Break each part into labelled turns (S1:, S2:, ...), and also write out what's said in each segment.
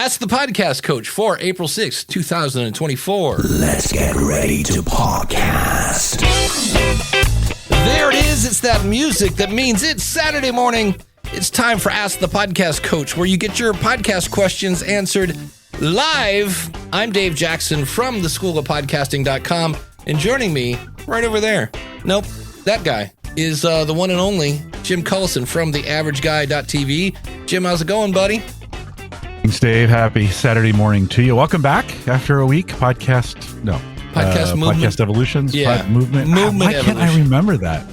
S1: Ask the Podcast Coach for April 6th, 2024.
S2: Let's get ready to podcast.
S1: There it is. It's that music that means it's Saturday morning. It's time for Ask the Podcast Coach, where you get your podcast questions answered live. I'm Dave Jackson from the School of Podcasting.com, and joining me right over there, nope, that guy is the one and only Jim Collison from theaverageguy.tv. Jim, how's it going, buddy?
S3: Thanks, Dave. Happy Saturday morning to you. Welcome back after a week. Podcast movement. Podcast evolutions.
S1: Yeah.
S3: Movement. Why can't I remember that?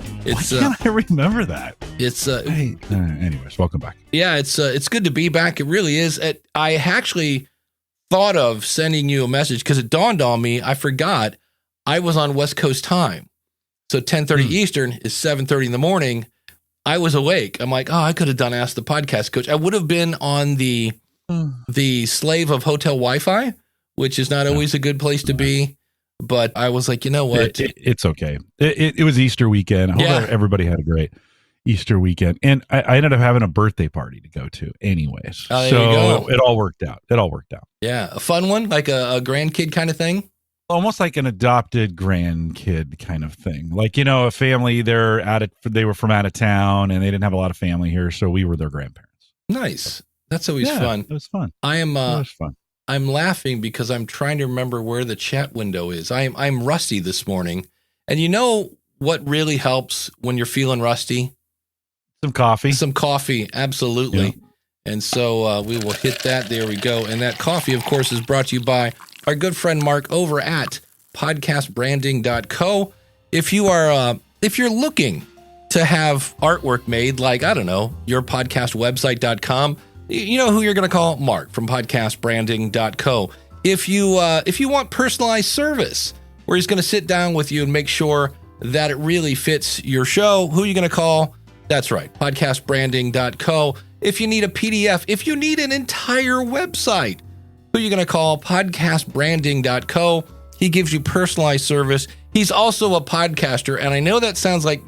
S3: Anyways, welcome back.
S1: Yeah, it's good to be back. It really is. I actually thought of sending you a message because it dawned on me. I forgot I was on West Coast time. So 10:30 Eastern is 7:30 in the morning. I was awake. I'm like, I could have done Ask the Podcast Coach. I would have been on the slave of hotel Wi-Fi, which is not always a good place to be. But I was like, you know what?
S3: It's okay. It was Easter weekend. I hope everybody had a great Easter weekend. And I ended up having a birthday party to go to anyways.
S1: Oh,
S3: so it all worked out.
S1: Yeah. A fun one, like a grandkid kind of thing.
S3: Almost like an adopted grandkid kind of thing. Like, a family, they were from out of town and they didn't have a lot of family here. So we were their grandparents.
S1: Nice. That's always fun.
S3: It was fun.
S1: It was fun. I'm laughing because I'm trying to remember where the chat window is. I'm rusty this morning. And you know what really helps when you're feeling rusty?
S3: Some coffee.
S1: Absolutely.
S3: Yeah.
S1: And so we will hit that. There we go. And that coffee, of course, is brought to you by our good friend Mark over at podcastbranding.co. If you're looking to have artwork made, like, I don't know, yourpodcastwebsite.com, you know who you're going to call? Mark from podcastbranding.co. If you want personalized service, where he's going to sit down with you and make sure that it really fits your show, who are you going to call? That's right, podcastbranding.co. If you need a PDF, if you need an entire website, who are you going to call? Podcastbranding.co. He gives you personalized service. He's also a podcaster, and I know that sounds like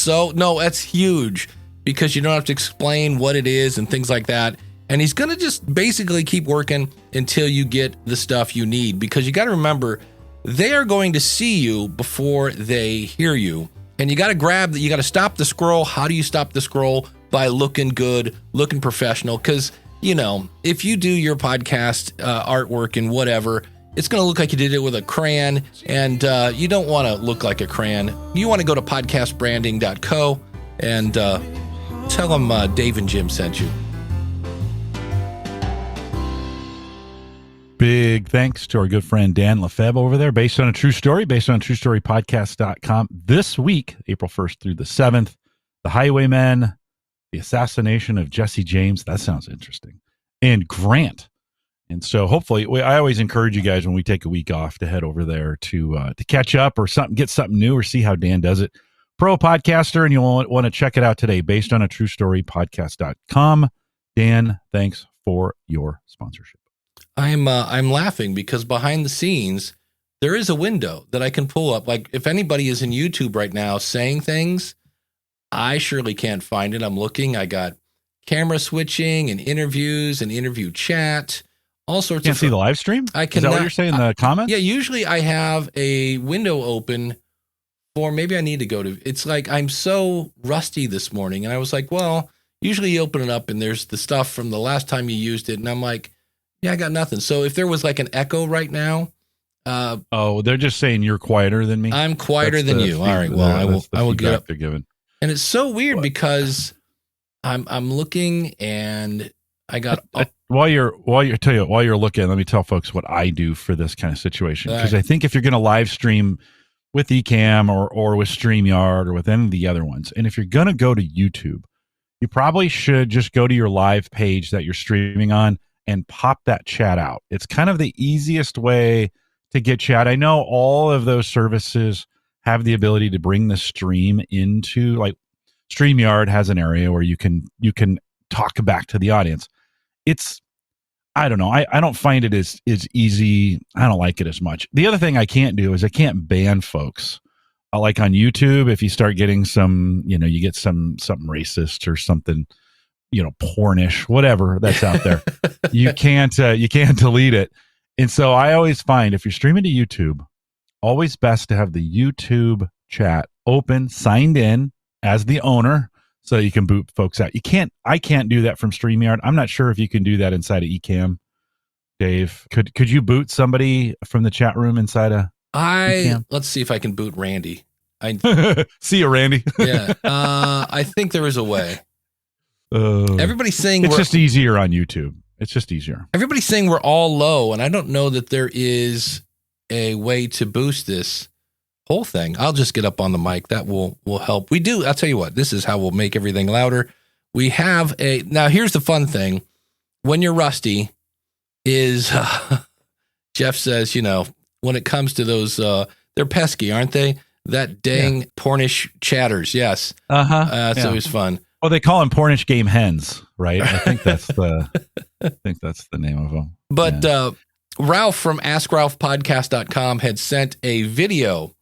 S1: no, that's huge because you don't have to explain what it is and things like that. And he's going to just basically keep working until you get the stuff you need, because you got to remember, they are going to see you before they hear you. And you got to stop the scroll. How do you stop the scroll? By looking good, looking professional. Because, if you do your podcast artwork and whatever, it's going to look like you did it with a crayon. And you don't want to look like a crayon. You want to go to podcastbranding.co and tell them Dave and Jim sent you.
S3: Big thanks to our good friend Dan Lefebvre over there, based on a true story podcast.com. This week, April 1st through the 7th, the Highwaymen, the assassination of Jesse James. That sounds interesting. And Grant. And so hopefully, I always encourage you guys when we take a week off to head over there to catch up or get something new or see how Dan does it. Pro podcaster, and you'll want to check it out today, based on a true story podcast.com. Dan, thanks for your sponsorship.
S1: I'm laughing because behind the scenes, there is a window that I can pull up. Like, if anybody is in YouTube right now saying things, I surely can't find it. I'm looking. I got camera switching and interviews and interview chat, all sorts of.
S3: Can't see the live stream?
S1: I cannot.
S3: Is that what you're saying in the comments?
S1: Yeah, usually I have a window open for, maybe I need to go to. It's like I'm so rusty this morning, and I was like, well, usually you open it up and there's the stuff from the last time you used it, and I'm like, yeah, I got nothing. So if there was like an echo right now.
S3: They're just saying you're quieter than me.
S1: I'm quieter than you. All right. Well, I will get up.
S3: They're giving.
S1: And it's so weird because I'm looking and I got.
S3: While you're looking, let me tell folks what I do for this kind of situation. Because I think if you're going to live stream with Ecamm or with StreamYard or with any of the other ones, and if you're going to go to YouTube, you probably should just go to your live page that you're streaming on and pop that chat out. It's kind of the easiest way to get chat. I know all of those services have the ability to bring the stream into, like, StreamYard has an area where you can talk back to the audience. I don't know. I don't find it as easy. I don't like it as much. The other thing I can't do is I can't ban folks. Like on YouTube, if you start getting some, you get something racist or something pornish, whatever that's out there. you can't delete it. And so I always find if you're streaming to YouTube, always best to have the YouTube chat open, signed in as the owner, so you can boot folks out. I can't do that from StreamYard. I'm not sure if you can do that inside of Ecamm. Dave, could you boot somebody from the chat room inside of Ecamm?
S1: Let's see if I can boot Randy.
S3: See you, Randy.
S1: Yeah. I think there is a way. Everybody's saying
S3: it's just easier on YouTube. It's just easier. Everybody's
S1: saying we're all low, and I don't know that there is a way to boost this whole thing. I'll just get up on the mic. That will help. We do. I'll tell you what, this is how we'll make everything louder. We have now here's the fun thing. When you're rusty is, Jeff says, when it comes to those, they're pesky, aren't they? That dang pornish chatters. Yes. That's always fun.
S3: Well, they call them pornish game hens, right? I think that's the name of them.
S1: But Ralph from AskRalphPodcast.com had sent a video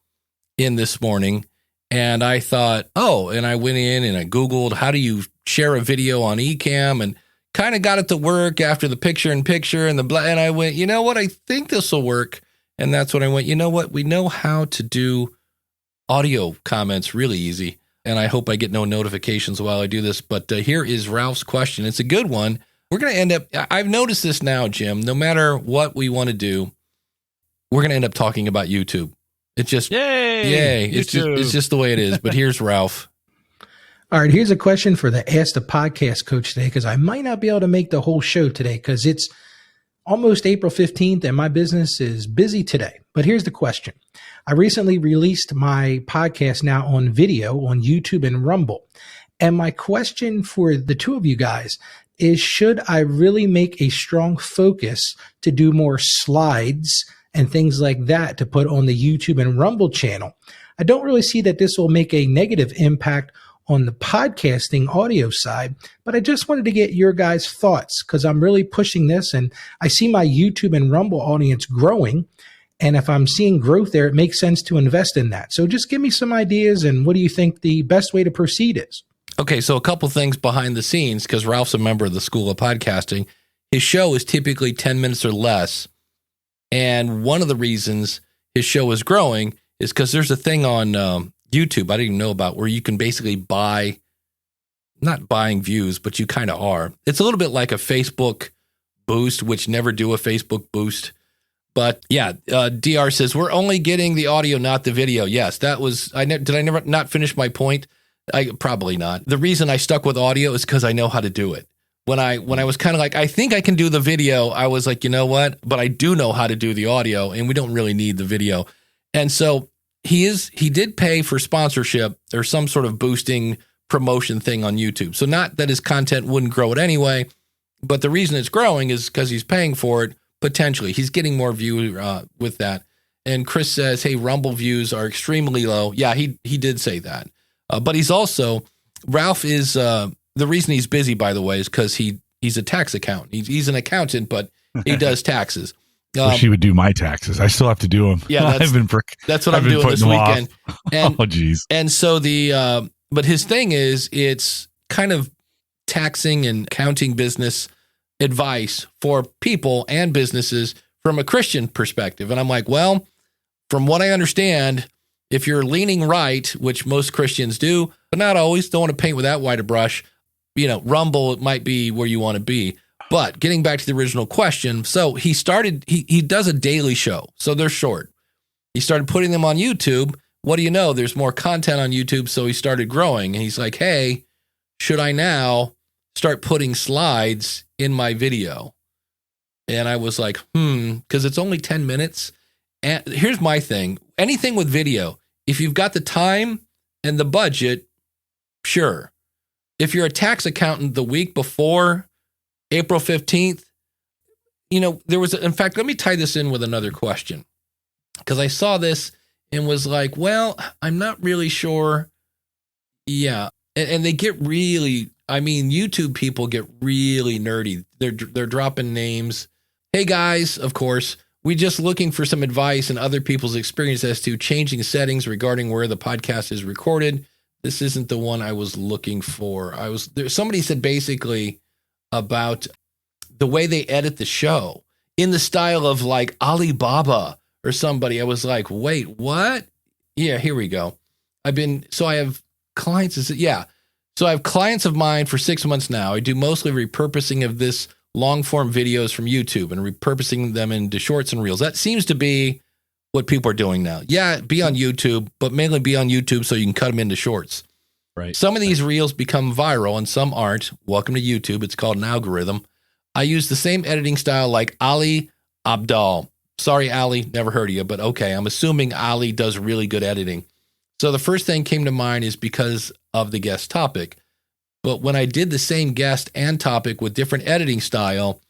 S1: in this morning, and I thought, and I went in and I Googled how do you share a video on Ecamm, and kind of got it to work after the picture-in-picture and and I went, you know what? I think this will work. And that's when I went, you know what? We know how to do audio comments really easy. And I hope I get no notifications while I do this. But here is Ralph's question. It's a good one. We're going to end up, I've noticed this now, Jim, no matter what we want to do, we're going to end up talking about YouTube. It's just, yay. It's just the way it is. But here's Ralph.
S4: All right, here's a question for the Ask the Podcast Coach today, because I might not be able to make the whole show today because it's almost April 15th and my business is busy today. But here's the question. I recently released my podcast now on video on YouTube and Rumble. And my question for the two of you guys is, should I really make a strong focus to do more slides and things like that to put on the YouTube and Rumble channel? I don't really see that this will make a negative impact on the podcasting audio side, but I just wanted to get your guys' thoughts because I'm really pushing this and I see my YouTube and Rumble audience growing. And if I'm seeing growth there, it makes sense to invest in that. So just give me some ideas and what do you think the best way to proceed is?
S1: Okay, so a couple things behind the scenes, because Ralph's a member of the School of Podcasting. His show is typically 10 minutes or less. And one of the reasons his show is growing is because there's a thing on YouTube I didn't even know about where you can basically buy, not buying views, but you kind of are. It's a little bit like a Facebook boost, which never do a Facebook boost. But yeah, DR says, we're only getting the audio, not the video. Yes, that was, did I never not finish my point? Probably not. The reason I stuck with audio is because I know how to do it. When I was kind of like, I think I can do the video, I was like, you know what? But I do know how to do the audio and we don't really need the video. And so he did pay for sponsorship or some sort of boosting promotion thing on YouTube. So not that his content wouldn't grow it anyway, but the reason it's growing is because he's paying for it. Potentially, he's getting more views with that. And Chris says, hey, Rumble views are extremely low. Yeah, he did say that. But he's also, Ralph is, the reason he's busy, by the way, is because he's a tax accountant. He's an accountant, but he does taxes.
S3: Wish he would do my taxes. I still have to do them.
S1: Yeah, that's what I'm doing this weekend. And,
S3: oh, geez.
S1: And so but his thing is, it's kind of taxing and accounting business advice for people and businesses from a Christian perspective. And I'm like, well, from what I understand, if you're leaning right, which most Christians do, but not always, don't want to paint with that wide a brush, Rumble might be where you want to be. But getting back to the original question, so he does a daily show. So they're short. He started putting them on YouTube. What do you know? There's more content on YouTube. So he started growing and he's like, hey, should I now start putting slides in my video? And I was like, because it's only 10 minutes. And here's my thing. Anything with video, if you've got the time and the budget, sure. If you're a tax accountant the week before April 15th, in fact, let me tie this in with another question. Because I saw this and was like, well, I'm not really sure. Yeah. And they get really, YouTube people get really nerdy. They're dropping names. Hey guys, of course, we just looking for some advice and other people's experience as to changing settings regarding where the podcast is recorded. This isn't the one I was looking for. Somebody said basically about the way they edit the show in the style of like Alibaba or somebody. I was like, wait, what? Yeah, here we go. I have clients. So I have clients of mine for 6 months now. I do mostly repurposing of this long form videos from YouTube and repurposing them into shorts and reels. That seems to be what people are doing now. Yeah, be on YouTube, but mainly be on YouTube so you can cut them into shorts.
S3: Right.
S1: Some of these reels become viral and some aren't. Welcome to YouTube. It's called an algorithm. I use the same editing style like Ali Abdal. Sorry, Ali, never heard of you, but okay. I'm assuming Ali does really good editing. So the first thing came to mind is because of the guest topic. But when I did the same guest and topic with different editing style,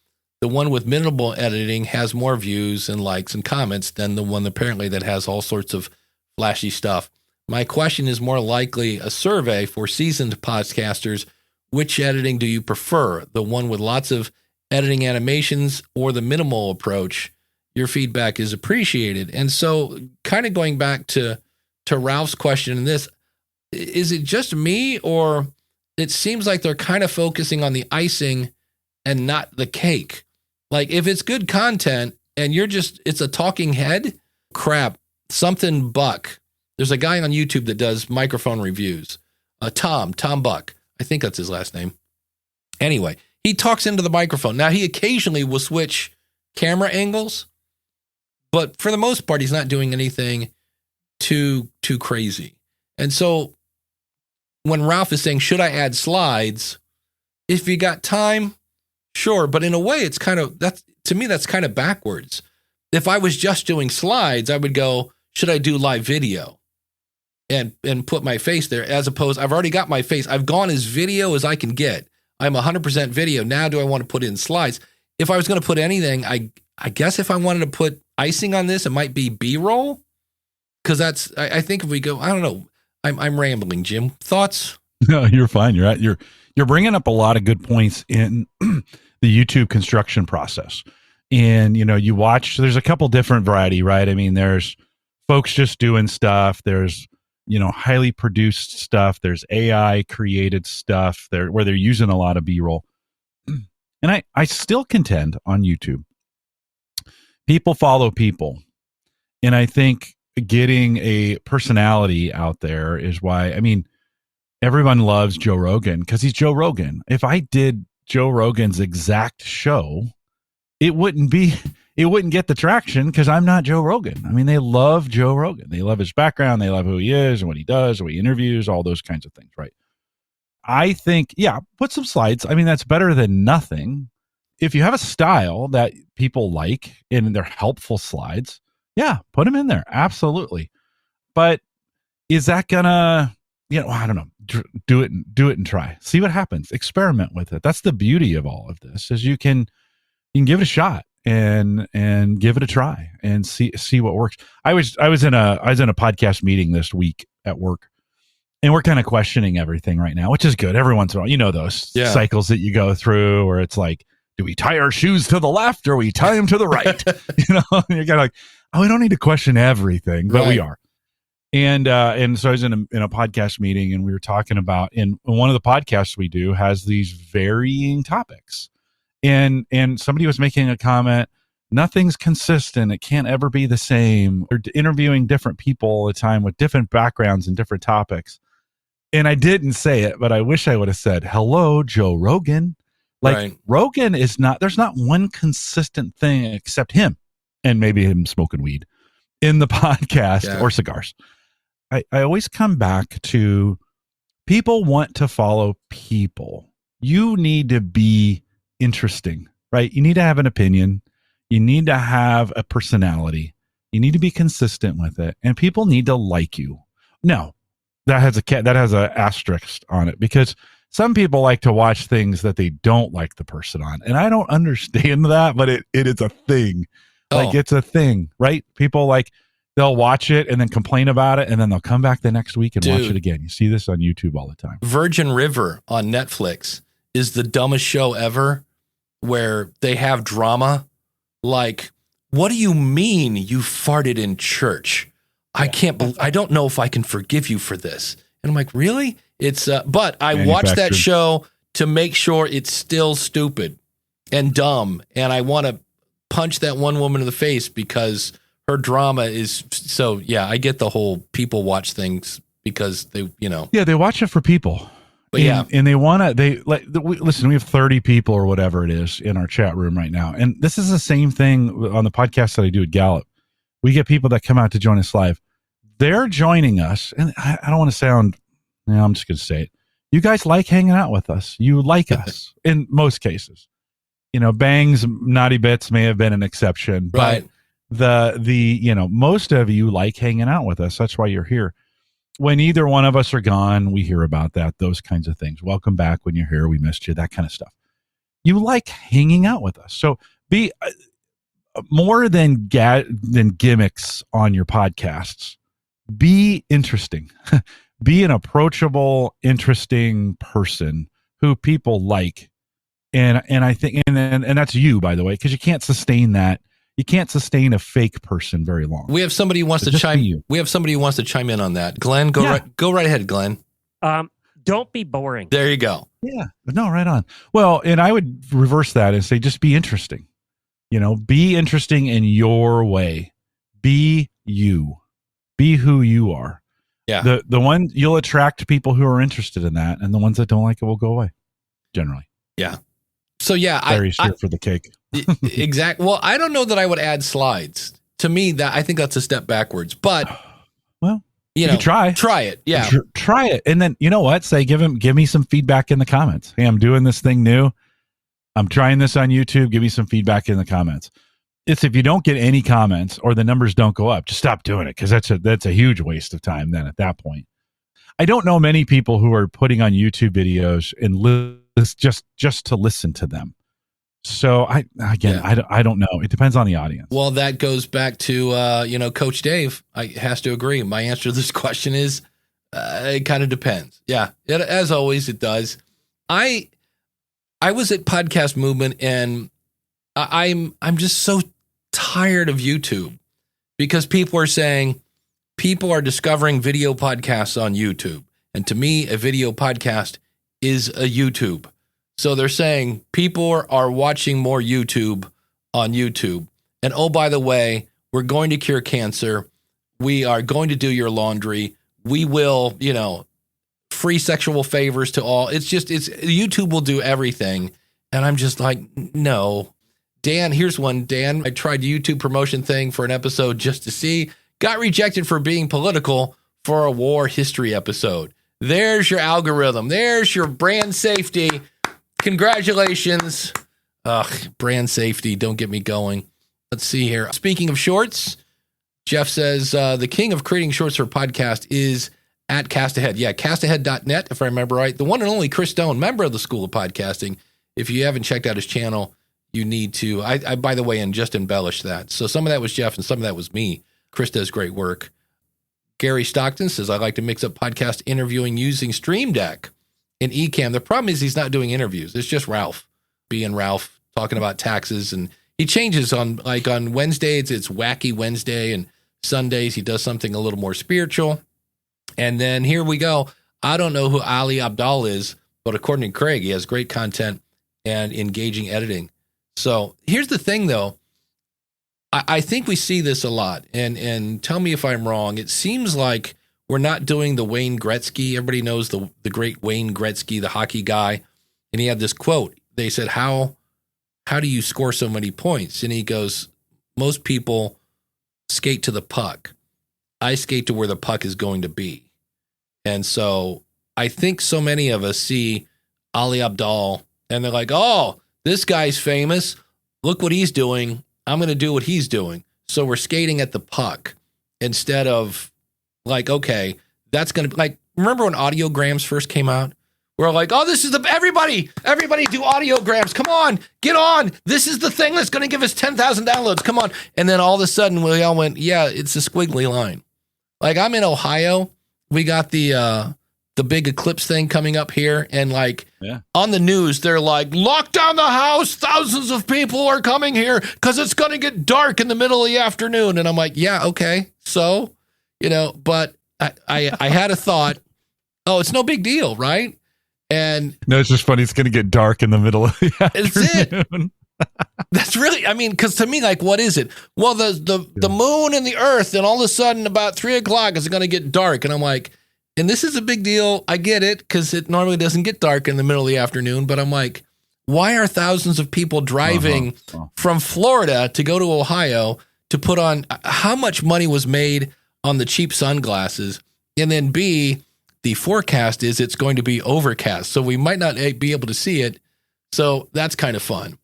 S1: the one with minimal editing has more views and likes and comments than the one apparently that has all sorts of flashy stuff. My question is more likely a survey for seasoned podcasters. Which editing do you prefer? The one with lots of editing animations or the minimal approach? Your feedback is appreciated. And so kind of going back to Ralph's question in this, is it just me, or it seems like they're kind of focusing on the icing and not the cake? Like if it's good content and it's a talking head, crap, something Buck. There's a guy on YouTube that does microphone reviews. Tom Buck. I think that's his last name. Anyway, he talks into the microphone. Now he occasionally will switch camera angles, but for the most part, he's not doing anything too crazy. And so when Ralph is saying, should I add slides? If you got time, sure. But in a way, it's to me, that's kind of backwards. If I was just doing slides, I would go, should I do live video and put my face there, as opposed, I've already got my face. I've gone as video as I can get. I'm 100% video. Now, do I want to put in slides? If I was going to put anything, I guess if I wanted to put icing on this, it might be B-roll. Because I think if we go, I don't know, I'm rambling, Jim. Thoughts?
S3: No, you're fine. You're bringing up a lot of good points in the YouTube construction process. And, you watch, there's a couple different variety, right? I mean, there's folks just doing stuff. There's, highly produced stuff. There's AI created stuff there where they're using a lot of B-roll. And I still contend on YouTube, people follow people. And I think getting a personality out there is why, everyone loves Joe Rogan because he's Joe Rogan. If I did Joe Rogan's exact show, it wouldn't get the traction because I'm not Joe Rogan. They love Joe Rogan. They love his background. They love who he is and what he does, who he interviews, all those kinds of things, right? I think, put some slides. That's better than nothing. If you have a style that people like and they're helpful slides, put them in there. Absolutely. But is that gonna, I don't know, do it and try. See what happens. Experiment with it. That's the beauty of all of this, is you can give it a shot and give it a try and see what works. I was in a podcast meeting this week at work, and we're kind of questioning everything right now, which is good. Every once in a while, those cycles that you go through where it's like, do we tie our shoes to the left or we tie them to the right? You're kind of like, oh, we don't need to question everything, but we are. And so I was in a podcast meeting, and we were talking about, in one of the podcasts we do has these varying topics. And somebody was making a comment, nothing's consistent. It can't ever be the same. We're interviewing different people all the time with different backgrounds and different topics. And I didn't say it, but I wish I would have said, hello, Joe Rogan. Rogan is not, there's not one consistent thing except him and maybe him smoking weed in the podcast or cigars. I always come back to, people want to follow people. You need to be interesting, right? You need to have an opinion. You need to have a personality. You need to be consistent with it, and people need to like you. Now, that has a asterisk on it, because some people like to watch things that they don't like the person on, and I don't understand that, but it is a thing. It's a thing, right? People they'll watch it and then complain about it, and then they'll come back the next week and watch it again. You see this on YouTube all the time.
S1: Virgin River on Netflix is the dumbest show ever, where they have drama. Like, what do you mean you farted in church? I don't know if I can forgive you for this. And I'm like, really? It's, but I watched that show to make sure it's still stupid and dumb. And I want to punch that one woman in the face because her drama is so, yeah, I get the whole people watch things because they, you know.
S3: Yeah, they watch it for people.
S1: But
S3: and they want to, listen, we have 30 people or whatever it is in our chat room right now. And this is the same thing on the podcast that I do at Gallup. We get people that come out to join us live. They're joining us. And I don't want to sound, I'm just going to say it. You guys like hanging out with us. You like us in most cases. You know, Bang's Naughty Bits may have been an exception,
S1: right.
S3: But most of you like hanging out with us. That's why you're here. When either one of us are gone, we hear about that, those kinds of things. Welcome back when you're here. We missed you, that kind of stuff. You like hanging out with us. So be more than gimmicks on your podcasts. Be interesting. Be an approachable, interesting person who people like. And I think, and that's you, by the way, because you can't sustain that. You can't sustain a fake person very long.
S1: We have somebody who wants to chime. We have somebody who wants to chime in on that. Glenn, go right ahead, Glenn.
S5: Don't be boring.
S1: There you go.
S3: Yeah, no, right on. Well, and I would reverse that and say, just be interesting. You know, be interesting in your way. Be you. Be who you are.
S1: Yeah.
S3: The one you'll attract people who are interested in that, and the ones that don't like it will go away. Generally.
S1: Yeah. So yeah,
S3: Barry's here for the cake.
S1: Exactly. Well, I don't know that I would add slides. To me, that I think that's a step backwards. But
S3: well,
S1: you know,
S3: try
S1: it. Yeah,
S3: try it, and then you know what? Say, give me some feedback in the comments. Hey, I'm doing this thing new. I'm trying this on YouTube. Give me some feedback in the comments. It's if you don't get any comments or the numbers don't go up, just stop doing it because that's a huge waste of time. Then at that point, I don't know many people who are putting on YouTube videos and just to listen to them. So I don't know. It depends on the audience.
S1: Well, that goes back to Coach Dave. I has to agree. My answer to this question is it kind of depends. Yeah, as always, it does. I was at Podcast Movement, and I'm just so tired of YouTube because people are saying people are discovering video podcasts on YouTube, and to me, a video podcast is a YouTube. So they're saying people are watching more YouTube on YouTube. And oh, by the way, we're going to cure cancer. We are going to do your laundry. We will, free sexual favors to all. It's YouTube will do everything. And I'm just like, no. Dan, here's one. Dan, I tried YouTube promotion thing for an episode just to see. Got rejected for being political for a war history episode. There's your algorithm. There's your brand safety. Congratulations. Brand safety. Don't get me going. Let's see here. Speaking of shorts, Jeff says the king of creating shorts for podcast is at Castahead. Yeah, castahead.net, if I remember right. The one and only Chris Stone, member of the School of Podcasting. If you haven't checked out his channel, you need to. I by the way, and just embellished that. So some of that was Jeff and some of that was me. Chris does great work. Gary Stockton says, I like to mix up podcast interviewing using Stream Deck and Ecamm. The problem is he's not doing interviews. It's just Ralph being Ralph talking about taxes. And he changes on Wednesdays, it's Wacky Wednesday, and Sundays he does something a little more spiritual. And then here we go. I don't know who Ali Abdal is, but according to Craig, he has great content and engaging editing. So here's the thing, though. I think we see this a lot, and tell me if I'm wrong. It seems like we're not doing the Wayne Gretzky. Everybody knows the great Wayne Gretzky, the hockey guy. And he had this quote. They said, how do you score so many points? And he goes, most people skate to the puck. I skate to where the puck is going to be. And so I think so many of us see Ali Abdal, and they're like, oh, this guy's famous. Look what he's doing. I'm going to do what he's doing. So we're skating at the puck instead of like, okay, that's going to be like, remember when audiograms first came out? We're like, oh, this is everybody do audiograms. Come on, get on. This is the thing that's going to give us 10,000 downloads. Come on. And then all of a sudden we all went, yeah, it's a squiggly line. Like I'm in Ohio. We got the big eclipse thing coming up here. And on the news, they're like, lock down the house. Thousands of people are coming here because it's going to get dark in the middle of the afternoon. And I'm like, yeah, okay. So, but I had a thought. Oh, it's no big deal, right? And
S3: no, it's just funny. It's going to get dark in the middle of the
S1: It's
S3: afternoon.
S1: it. That's really, I mean, because to me, like, what is it? Well, the moon and the earth, and all of a sudden about 3:00 it's going to get dark. And I'm like, and this is a big deal. I get it, because it normally doesn't get dark in the middle of the afternoon. But I'm like, why are thousands of people driving from Florida to go to Ohio to put on, how much money was made on the cheap sunglasses? And then B, the forecast is it's going to be overcast, so we might not be able to see it. So that's kind of fun.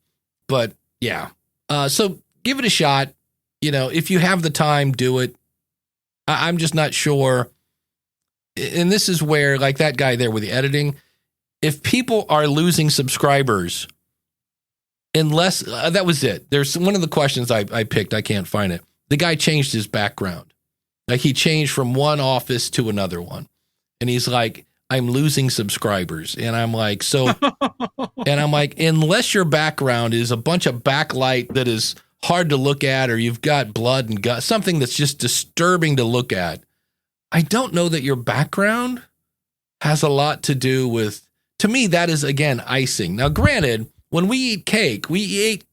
S1: But yeah, so give it a shot. You know, if you have the time, do it. I'm just not sure. And this is where, like that guy there with the editing, if people are losing subscribers, unless that was it. There's one of the questions I picked. I can't find it. The guy changed his background. Like he changed from one office to another one. And he's like, I'm losing subscribers. And I'm like, so, and I'm like, unless your background is a bunch of backlight that is hard to look at, or you've got blood and gut, something that's just disturbing to look at, I don't know that your background has a lot to do with, to me, that is, again, icing. Now, granted, when we eat cake, we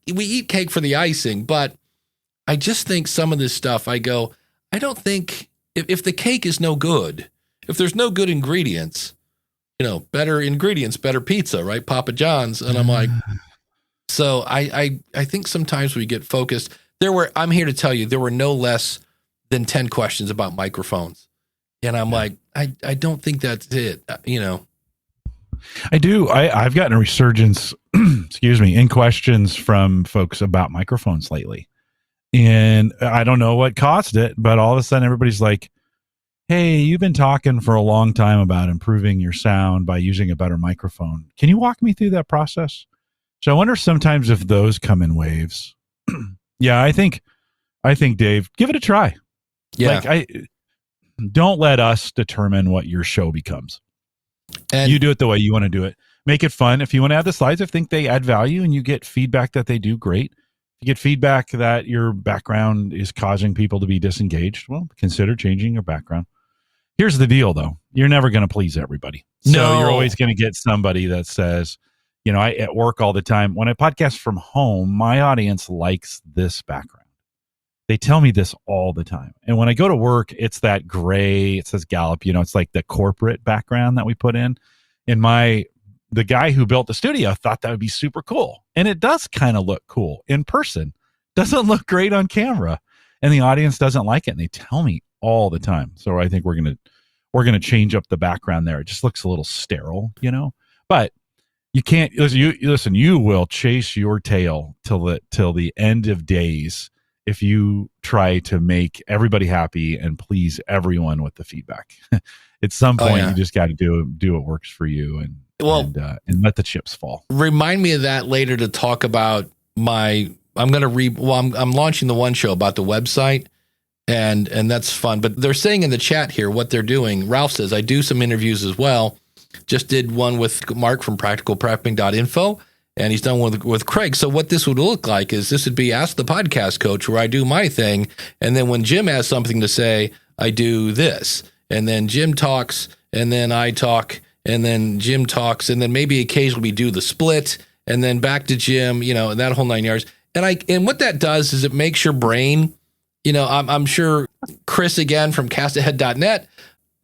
S1: eat cake for the icing, but I just think some of this stuff, I go, I don't think, if the cake is no good, if there's no good ingredients, you know, better ingredients, better pizza, right? Papa John's. And I'm like, so I think sometimes we get focused. I'm here to tell you, there were no less than 10 questions about microphones. And I'm like, I don't think that's it, you know.
S3: I do. I've gotten a resurgence, excuse me, in questions from folks about microphones lately. And I don't know what caused it, but all of a sudden everybody's like, hey, you've been talking for a long time about improving your sound by using a better microphone. Can you walk me through that process? So I wonder sometimes if those come in waves. Yeah, I think, Dave, give it a try.
S1: Yeah.
S3: Like, don't let us determine what your show becomes.
S1: And
S3: you do it the way you want to do it. Make it fun. If you want to add the slides, I think they add value and you get feedback that they do, great. If you get feedback that your background is causing people to be disengaged, well, consider changing your background. Here's the deal, though. You're never going to please everybody. So
S1: No.
S3: you're always going to get somebody that says, you know, I at work all the time. When I podcast from home, my audience likes this background. They tell me this all the time. And when I go to work, it's that gray, it says Gallup, you know, it's like the corporate background that we put in. And the guy who built the studio thought that would be super cool. And it does kind of look cool in person. Doesn't look great on camera. And the audience doesn't like it. And they tell me all the time. So I think we're going to change up the background there. It just looks a little sterile, you know, but you can't listen, you will chase your tail till the end of days if you try to make everybody happy and please everyone with the feedback. At some point, you just got to do what works for you and let the chips fall.
S1: Remind me of that later to talk about I'm launching the one show about the website, and that's fun. But they're saying in the chat here what they're doing. Ralph says, I do some interviews as well. Just did one with Mark from practicalprepping.info. And he's done one with Craig. So what this would look like is this would be Ask the Podcast Coach, where I do my thing. And then when Jim has something to say, I do this. And then Jim talks, and then I talk, and then Jim talks, and then maybe occasionally we do the split, and then back to Jim, you know, and that whole 9 yards. And what that does is it makes your brain, you know, I'm sure Chris again from castahead.net,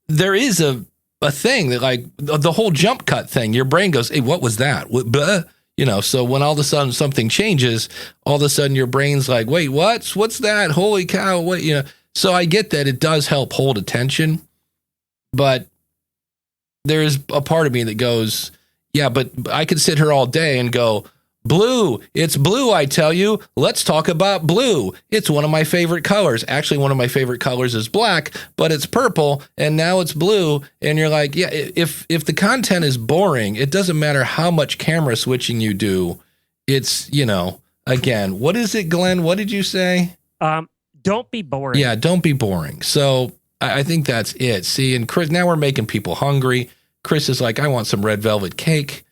S1: there is a thing that, like, the whole jump cut thing, your brain goes, hey, what was that? What, you know, so when all of a sudden something changes, all of a sudden your brain's like, wait, what's that? Holy cow. What, you know, so I get that it does help hold attention, but there's a part of me that goes, yeah, but I could sit here all day and go, blue, it's blue. I tell you, let's talk about blue. It's one of my favorite colors. Actually, one of my favorite colors is black, but it's purple and now it's blue. And you're like, yeah, if the content is boring, it doesn't matter how much camera switching you do. It's, you know, again, what is it, Glenn? What did you say?
S5: Don't be boring.
S1: Yeah, don't be boring. So I think that's it. See, and Chris, now we're making people hungry. Chris is like, I want some red velvet cake.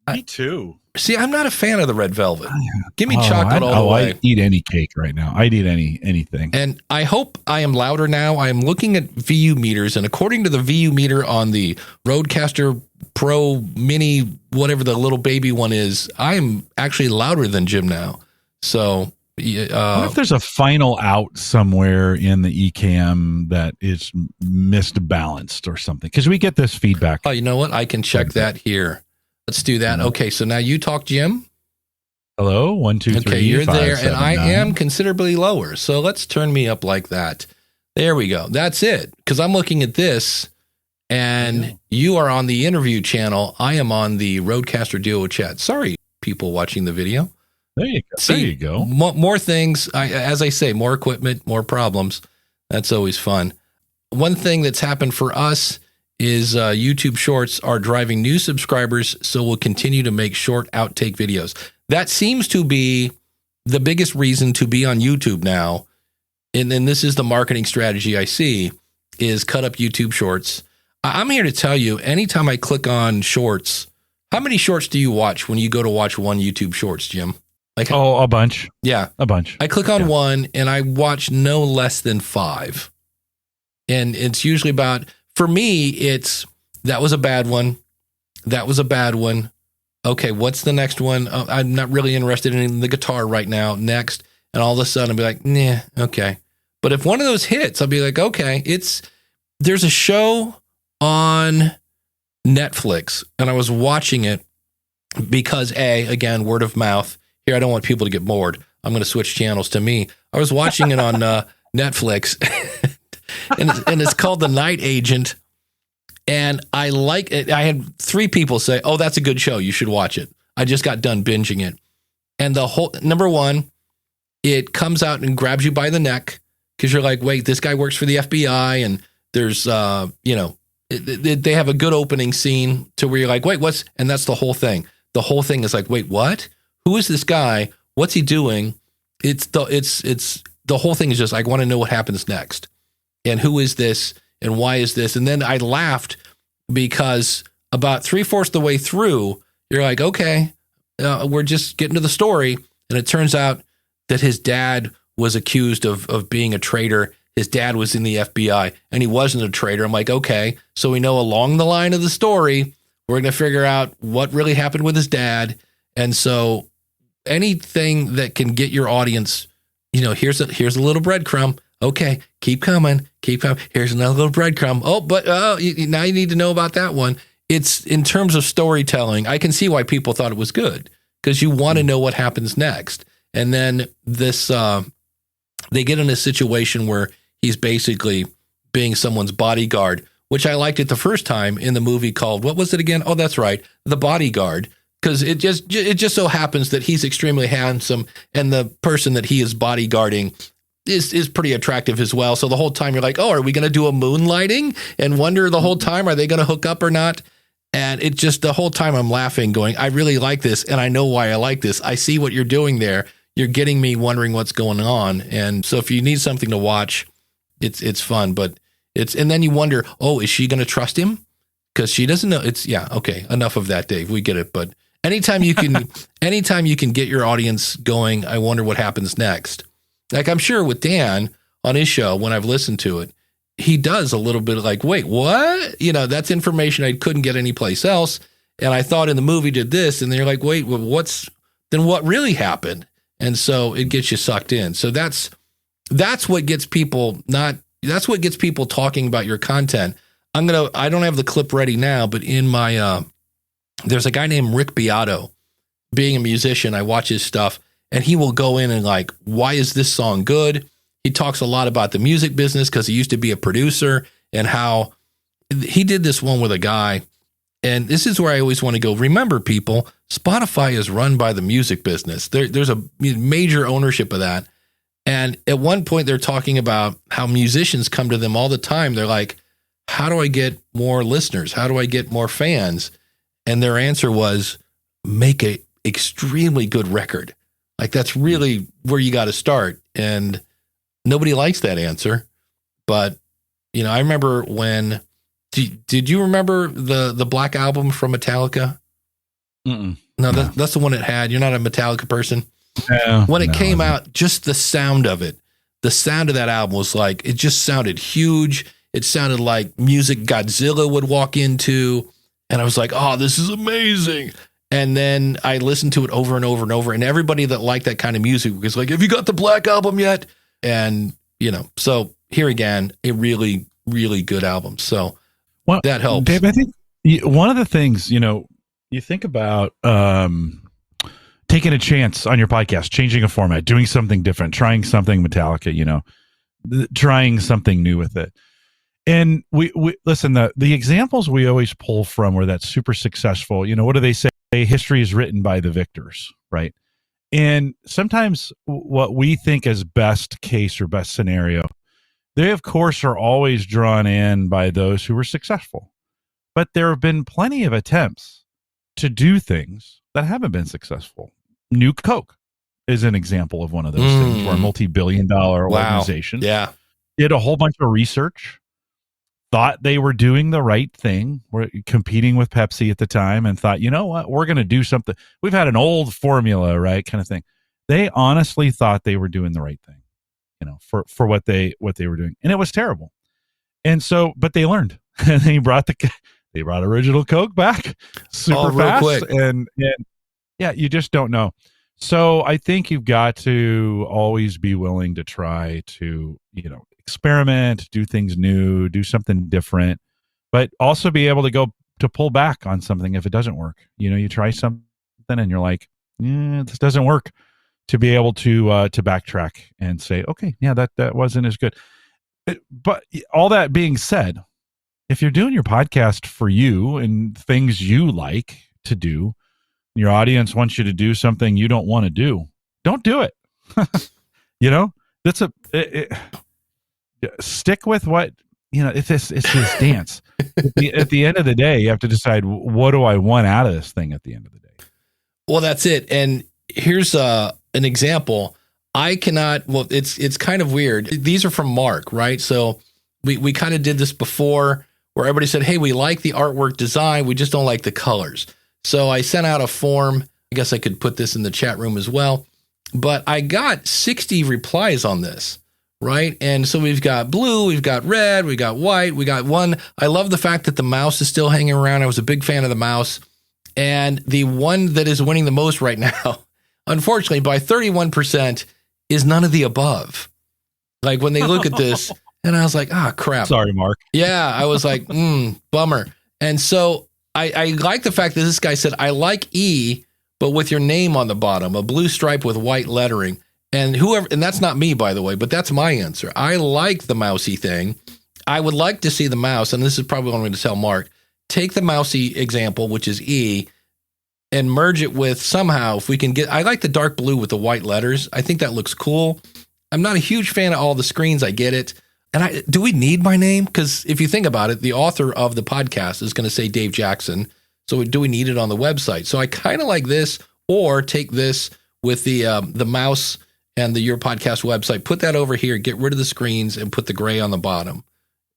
S3: Me too.
S1: See, I'm not a fan of the red velvet. Give me chocolate all the way.
S3: I eat any cake right now. I'd eat anything.
S1: And I hope I am louder now. I am looking at VU meters, and according to the VU meter on the Rodecaster Pro Mini, whatever the little baby one is, I am actually louder than Jim now. So,
S3: what if there's a final out somewhere in the eCam that is misbalanced or something? Because we get this feedback.
S1: Oh, you know what? I can check that here. Let's do that. Okay, so now you talk, Jim.
S3: Hello, 1, 2, 3.
S1: Okay, you're
S3: 5,
S1: there,
S3: 7,
S1: and I
S3: 9.
S1: am considerably lower. So let's turn me up like that. There we go. That's it. Because I'm looking at this, and you are on the interview channel. I am on the Rodecaster Duo chat. Sorry, people watching the video.
S3: There you go.
S1: See,
S3: there you go.
S1: More things. As I say, more equipment, more problems. That's always fun. One thing that's happened for us is YouTube Shorts are driving new subscribers, so we'll continue to make short outtake videos. That seems to be the biggest reason to be on YouTube now. And then this is the marketing strategy I see, is cut up YouTube Shorts. I'm here to tell you, anytime I click on Shorts, how many shorts do you watch when you go to watch one YouTube Shorts, Jim? Like,
S3: a bunch.
S1: Yeah.
S3: A bunch.
S1: I click on one, and I watch no less than 5. And it's usually about... For me, it's, that was a bad one. That was a bad one. Okay, what's the next one? I'm not really interested in the guitar right now. Next. And all of a sudden I'll be like, nah, okay. But if one of those hits, I'll be like, okay, there's a show on Netflix, and I was watching it because again, word of mouth. Here, I don't want people to get bored. I'm going to switch channels to me. I was watching it on Netflix. and it's called The Night Agent, and I like it. I had 3 people say, "Oh, that's a good show. You should watch it." I just got done binging it, and the whole number one, it comes out and grabs you by the neck because you're like, "Wait, this guy works for the FBI," and there's, they have a good opening scene to where you're like, "Wait, what's?" And that's the whole thing. The whole thing is like, "Wait, what? Who is this guy? What's he doing?" It's the whole thing is just, I want to know what happens next. And who is this? And why is this? And then I laughed because about 3/4 the way through, you're like, okay, we're just getting to the story. And it turns out that his dad was accused of being a traitor. His dad was in the FBI, and he wasn't a traitor. I'm like, okay, so we know along the line of the story, we're going to figure out what really happened with his dad. And so anything that can get your audience, here's a little breadcrumb. Okay, keep coming. Here's another little breadcrumb. Oh, but now you need to know about that one. It's in terms of storytelling. I can see why people thought it was good, because you want to know what happens next. And then this, they get in a situation where he's basically being someone's bodyguard, which I liked it the first time in the movie called, what was it again? Oh, that's right, The Bodyguard. Because it just so happens that he's extremely handsome, and the person that he is bodyguarding is pretty attractive as well. So the whole time you're like, oh, are we going to do a moonlighting? And wonder the whole time, are they going to hook up or not? And it just, the whole time I'm laughing going, I really like this. And I know why I like this. I see what you're doing there. You're getting me wondering what's going on. And so if you need something to watch, it's fun, but and then you wonder, oh, is she going to trust him? Because she doesn't know. Okay. Enough of that, Dave. We get it. But anytime you can get your audience going, I wonder what happens next. Like, I'm sure with Dan on his show, when I've listened to it, he does a little bit like, wait, what? That's information I couldn't get anyplace else. And I thought in the movie did this. And they're like, wait, well, what really happened? And so it gets you sucked in. So that's what gets people talking about your content. I don't have the clip ready now, but in my, there's a guy named Rick Beato. Being a musician, I watch his stuff. And he will go in and like, why is this song good? He talks a lot about the music business because he used to be a producer, and how he did this one with a guy. And this is where I always want to go. Remember, people, Spotify is run by the music business. There's a major ownership of that. And at one point they're talking about how musicians come to them all the time. They're like, how do I get more listeners? How do I get more fans? And their answer was, make a extremely good record. Like, that's really where you got to start. And nobody likes that answer. But, I remember did you remember the Black Album from Metallica?
S3: Mm-mm.
S1: No, that's the one it had. You're not a Metallica person. When it came out, just the sound of it, the sound of that album was like, it just sounded huge. It sounded like music Godzilla would walk into. And I was like, oh, this is amazing. And then I listened to it over and over and over. And everybody that liked that kind of music was like, have you got the Black Album yet? And, so here again, a really, really good album. So that helps.
S3: Dave, I think one of the things, you think about taking a chance on your podcast, changing a format, doing something different, trying something Metallica, trying something new with it. And we listen, the examples we always pull from where that's super successful, what do they say? History is written by the victors, right? And sometimes what we think is best case or best scenario, they of course are always drawn in by those who were successful. But there have been plenty of attempts to do things that haven't been successful. New Coke is an example of one of those things where a multi-billion-dollar organization did a whole bunch of research, thought they were doing the right thing. We're competing with Pepsi at the time and thought, you know what, we're going to do something. We've had an old formula, right? Kind of thing. They honestly thought they were doing the right thing, for what they were doing. And it was terrible. And so, but they learned and they brought original Coke back super fast. Quick. And yeah, you just don't know. So I think you've got to always be willing to try to, experiment, do things new, do something different, but also be able to pull back on something if it doesn't work. You try something and you're like, this doesn't work, to be able to backtrack and say, okay, yeah, that wasn't as good. But all that being said, if you're doing your podcast for you and things you like to do, your audience wants you to do something you don't want to do, don't do it. That's stick with what, it's this dance. At the end of the day, you have to decide, what do I want out of this thing at the end of the day?
S1: Well, that's it. And here's an example. It's kind of weird. These are from Mark, right? So we kind of did this before where everybody said, hey, we like the artwork design. We just don't like the colors. So I sent out a form. I guess I could put this in the chat room as well. But I got 60 replies on this, right? And so we've got blue, we've got red, we got white, we got one. I love the fact that the mouse is still hanging around. I was a big fan of the mouse. And the one that is winning the most right now, unfortunately, by 31%, is none of the above. Like when they look at this, and I was like, crap.
S3: Sorry, Mark.
S1: Yeah, I was like, bummer. And so I like the fact that this guy said, I like E, but with your name on the bottom, a blue stripe with white lettering. And that's not me, by the way, but that's my answer. I like the mousy thing. I would like to see the mouse, and this is probably what I'm going to tell Mark, take the mousy example, which is E, and merge it with somehow, if we can I like the dark blue with the white letters. I think that looks cool. I'm not a huge fan of all the screens. I get it. And do we need my name? Because if you think about it, the author of the podcast is going to say Dave Jackson. So do we need it on the website? So I kind of like this, or take this with the mouse and Your Podcast website, put that over here, get rid of the screens and put the gray on the bottom.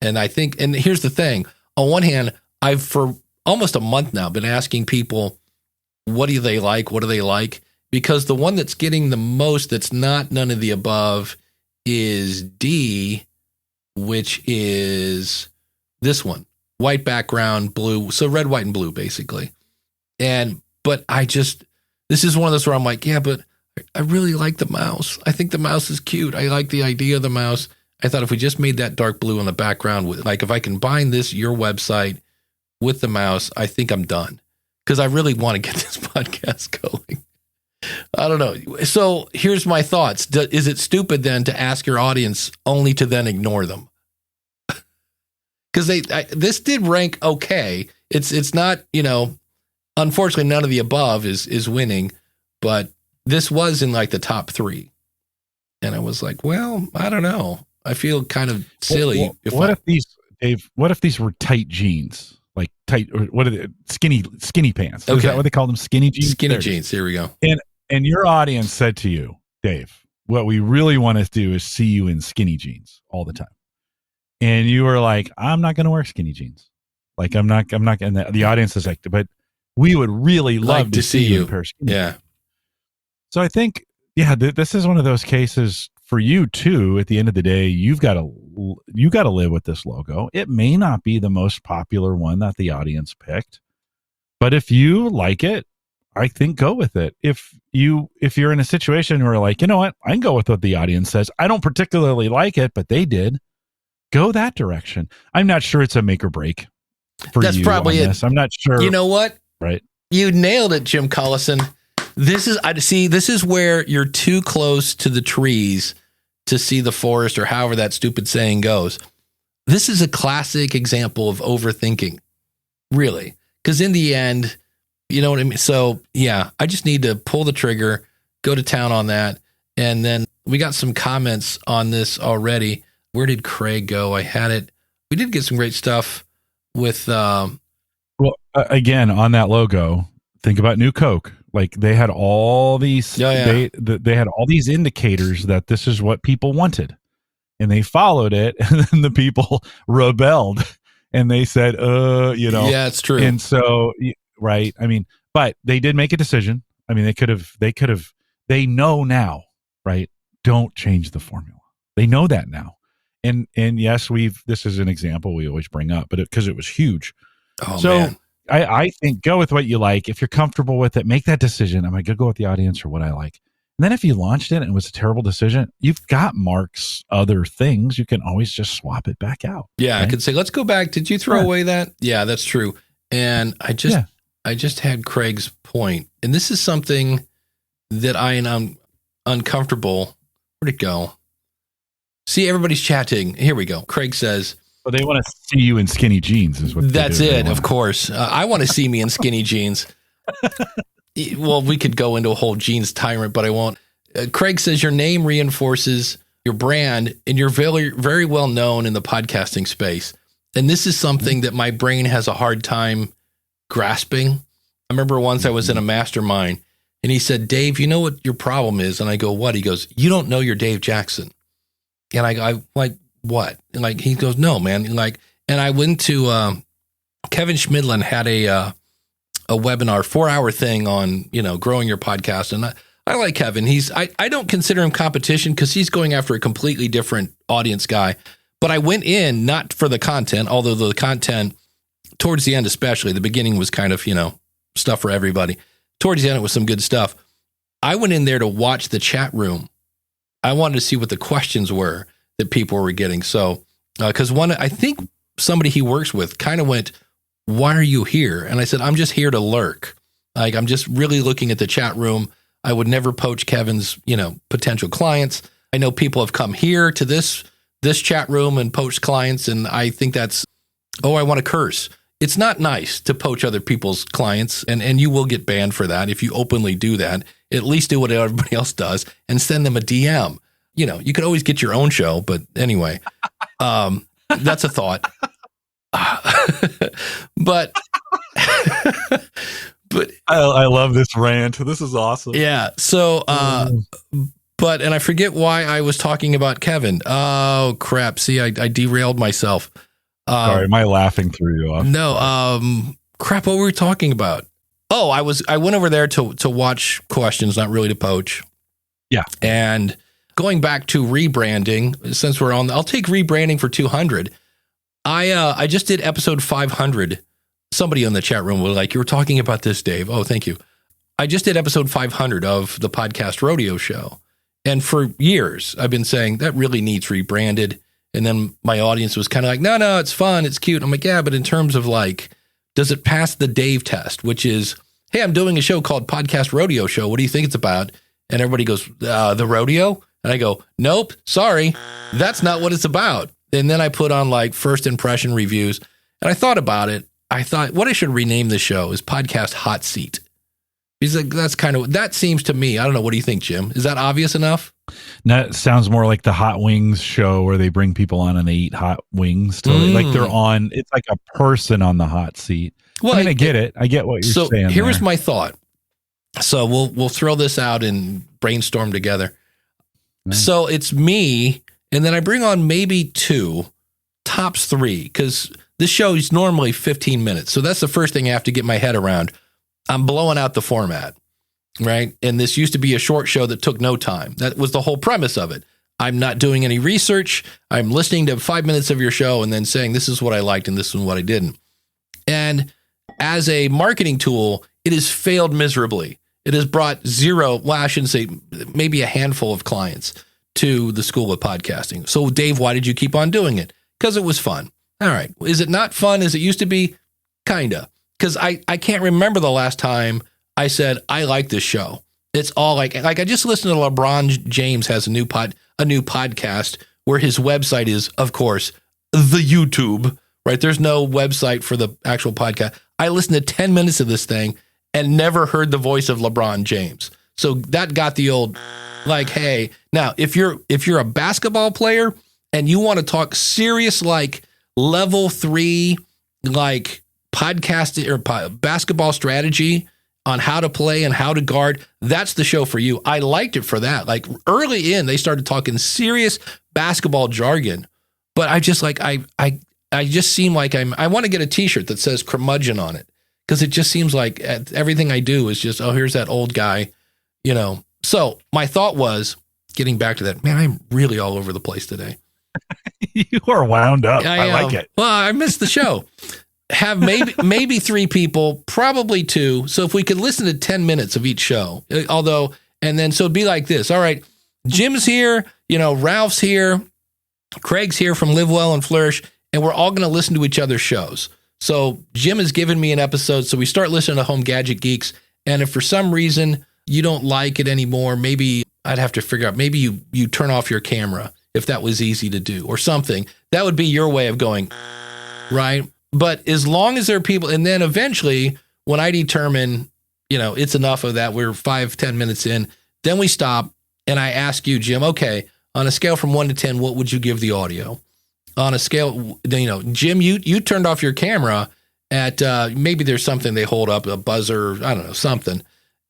S1: And I think, and here's the thing, on one hand, I've for almost a month now been asking people, what do they like? What do they like? Because the one that's getting the most, that's not none of the above, is D, which is this one, white background, blue. So red, white, and blue, basically. But this is one of those where I'm like, yeah, but I really like the mouse. I think the mouse is cute. I like the idea of the mouse. I thought if we just made that dark blue on the background, like if I combine this, your website with the mouse, I think I'm done. Because I really want to get this podcast going. I don't know. So here's my thoughts. Is it stupid then to ask your audience only to then ignore them? Because this did rank okay. It's not, unfortunately none of the above is winning, but this was in like the top 3. And I was like, well, I don't know. I feel kind of silly.
S3: What if these were tight jeans? Like tight, or what are they? Skinny pants. Okay. Is that what they call them? Skinny jeans?
S1: Skinny jeans. Here we go.
S3: And your audience said to you, Dave, what we really want to do is see you in skinny jeans all the time. And you were like, I'm not going to wear skinny jeans. Like, I'm not, and the audience is like, but we would really love to see you in person.
S1: Yeah.
S3: So I think, this is one of those cases for you too. At the end of the day, you got to live with this logo. It may not be the most popular one that the audience picked, but if you like it, I think go with it. If you're in a situation where like, you know what, I can go with what the audience says. I don't particularly like it, but they did. Go that direction. I'm not sure it's a make or break for
S1: That's
S3: you.
S1: probably
S3: it. I'm not sure.
S1: You know what?
S3: Right.
S1: You nailed it, Jim Collison. This is where you're too close to the trees to see the forest, or however that stupid saying goes. This is a classic example of overthinking, really. Because in the end, you know what I mean? So, yeah, I just need to pull the trigger, go to town on that. And then we got some comments on this already. Where did Craig go? I had it. We did get some great stuff with...
S3: again, on that logo, think about New Coke. Like they had all these, they had all these indicators that this is what people wanted, and they followed it. And then the people rebelled, and they said, yeah, it's true. And so, right. I mean, but they did make a decision. I mean, they know now, right? Don't change the formula. They know that now. And yes, this is an example we always bring up, but because it was huge.
S1: Oh,
S3: so
S1: man.
S3: I think go with what you like. If you're comfortable with it, make that decision. Am I going to go with the audience or what I like? And then if you launched it and it was a terrible decision, you've got Mark's other things. You can always just swap it back out.
S1: Yeah,
S3: right?
S1: I could say, let's go back. Did you throw away that? Yeah, that's true. And I just had Craig's point. And this is something that I am uncomfortable. Where'd it go? See, everybody's chatting. Here we go. Craig says...
S3: Well, they want to see you in skinny jeans is what
S1: that's it, of course. I want to see me in skinny jeans. Well, we could go into a whole jeans tyrant, but I won't. Craig says your name reinforces your brand, and you're very, very well known in the podcasting space. And this is something that my brain has a hard time grasping. I remember once I was in a mastermind, and he said, Dave, you know what your problem is? And I go, what? He goes, you don't know you're Dave Jackson. And I like, what? And like, he goes, no, man. And like, and I went to, Kevin Schmidlin had a webinar, 4-hour thing on, growing your podcast. And I like Kevin. I don't consider him competition because he's going after a completely different audience guy, but I went in not for the content, although the content towards the end, especially the beginning was kind of, stuff for everybody. Towards the end, it was some good stuff. I went in there to watch the chat room. I wanted to see what the questions were that people were getting. So, because I think somebody he works with kind of went, why are you here? And I said, I'm just here to lurk. Like, I'm just really looking at the chat room. I would never poach Kevin's, potential clients. I know people have come here to this chat room and poached clients. And I think that's, I want to curse. It's not nice to poach other people's clients. And you will get banned for that. If you openly do that, at least do what everybody else does and send them a DM. You could always get your own show, but anyway, that's a thought. But
S3: I love this rant. This is awesome.
S1: Yeah. So, and I forget why I was talking about Kevin. Oh crap. See, I derailed myself.
S3: Sorry, am I laughing through you off?
S1: No. Crap. What were we talking about? Oh, I went over there to watch questions, not really to poach.
S3: Yeah.
S1: And going back to rebranding, since we're on, I'll take rebranding for 200. I just did episode 500. Somebody in the chat room was like, you were talking about this, Dave. Oh, thank you. I just did episode 500 of the podcast Rodeo show. And for years, I've been saying that really needs rebranded. And then my audience was kind of like, no, it's fun. It's cute. I'm like, yeah, but in terms of like, does it pass the Dave test, which is, hey, I'm doing a show called Podcast Rodeo Show. What do you think it's about? And everybody goes, the rodeo? And I go, nope, sorry, that's not what it's about. And then I put on like first impression reviews, and I thought about it. I thought what I should rename the show is Podcast Hot Seat. He's like, that's kind of, that seems to me, I don't know. What do you think, Jim? Is that obvious enough?
S3: That sounds more like the Hot Wings show where they bring people on and they eat hot wings. Like they're on, it's like a person on the hot seat. Well, I get it. I get what you're saying.
S1: Here was my thought. So we'll throw this out and brainstorm together. Nice. So it's me, and then I bring on maybe 2, tops 3, because this show is normally 15 minutes. So that's the first thing I have to get my head around. I'm blowing out the format, right? And this used to be a short show that took no time. That was the whole premise of it. I'm not doing any research. I'm listening to 5 minutes of your show and then saying, this is what I liked and this is what I didn't. And as a marketing tool, it has failed miserably. It has brought zero, well, I shouldn't say, maybe a handful of clients to the School of Podcasting. So Dave, why did you keep on doing it? Because it was fun. All right. Is it not fun as it used to be? Kinda. Because I can't remember the last time I said, I like this show. It's all like I just listened to LeBron James has a new podcast where his website is, of course, the YouTube, right? There's no website for the actual podcast. I listened to 10 minutes of this thing and never heard the voice of LeBron James. So that got the old, like, hey, now if you're a basketball player and you want to talk serious, like level 3, like podcast or basketball strategy on how to play and how to guard, that's the show for you. I liked it for that. Like early in, they started talking serious basketball jargon, but I just like, I just seem like I want to get a t-shirt that says curmudgeon on it. Cause it just seems like everything I do is just, oh, here's that old guy, you know? So my thought was getting back to that, man, I'm really all over the place today.
S3: You are wound up. I like it.
S1: Well, I missed the show. Have maybe 3 people, probably 2. So if we could listen to 10 minutes of each show, so it'd be like this. All right, Jim's here, Ralph's here, Craig's here from Live Well and Flourish, and we're all going to listen to each other's shows. So Jim has given me an episode, so we start listening to Home Gadget Geeks, and if for some reason you don't like it anymore, maybe I'd have to figure out, maybe you turn off your camera if that was easy to do or something. That would be your way of going, right? But as long as there are people, and then eventually when I determine, it's enough of that, we're 5-10 minutes in, then we stop and I ask you, Jim, okay, on a scale from 1 to 10, what would you give the audio? On a scale, Jim, you turned off your camera at, maybe there's something they hold up, a buzzer, I don't know, something.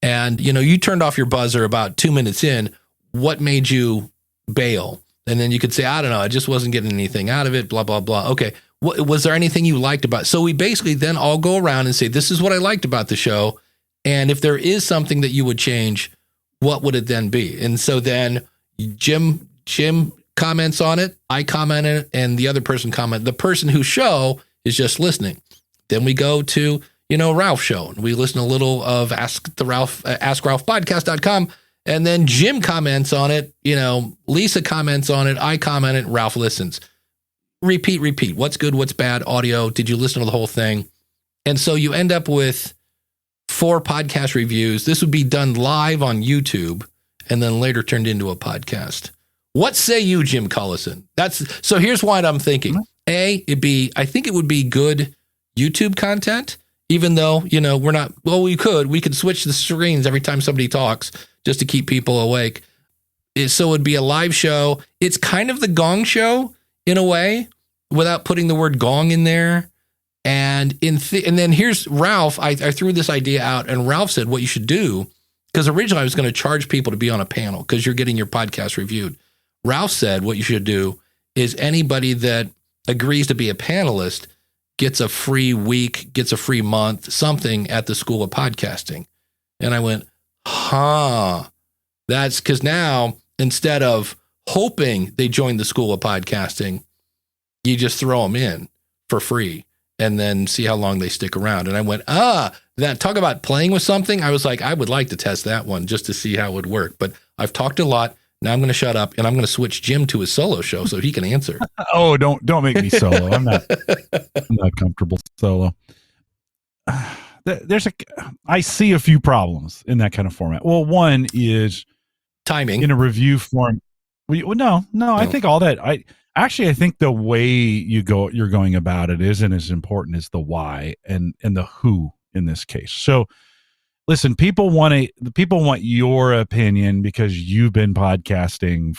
S1: And, you turned off your buzzer about 2 minutes in, what made you bail? And then you could say, I don't know, I just wasn't getting anything out of it, blah, blah, blah. Okay. Was there anything you liked about it? So we basically then all go around and say, this is what I liked about the show. And if there is something that you would change, what would it then be? And so then Jim comments on it, I comment on it, and the other person comment. The person whose show is just listening. Then we go to, Ralph's show, and we listen a little of AskRalphPodcast.com. And then Jim comments on it, Lisa comments on it, I comment it, Ralph listens. Repeat. What's good? What's bad? Audio. Did you listen to the whole thing? And so you end up with 4 podcast reviews. This would be done live on YouTube and then later turned into a podcast. What say you, Jim Collison? So here's what I'm thinking. I think it would be good YouTube content, even though, we're not, well, we could switch the screens every time somebody talks just to keep people awake. So it'd be a live show. It's kind of the Gong Show in a way, without putting the word gong in there. And and then here's Ralph. I threw this idea out, and Ralph said what you should do, because originally I was going to charge people to be on a panel because you're getting your podcast reviewed. Ralph said what you should do is anybody that agrees to be a panelist gets a free week, gets a free month, something at the School of Podcasting. And I went, that's because now instead of hoping they join the School of Podcasting, you just throw them in for free and then see how long they stick around. And I went, that talk about playing with something. I was like, I would like to test that one just to see how it would work. But I've talked a lot. Now I'm going to shut up and I'm going to switch Jim to his solo show so he can answer.
S3: Oh, don't make me solo. I'm not comfortable solo. I see a few problems in that kind of format. Well, one is
S1: timing
S3: in a review form. No. I think all that. I think the way you're going about it isn't as important as the why and the who in this case. So listen, people want your opinion because you've been podcasting,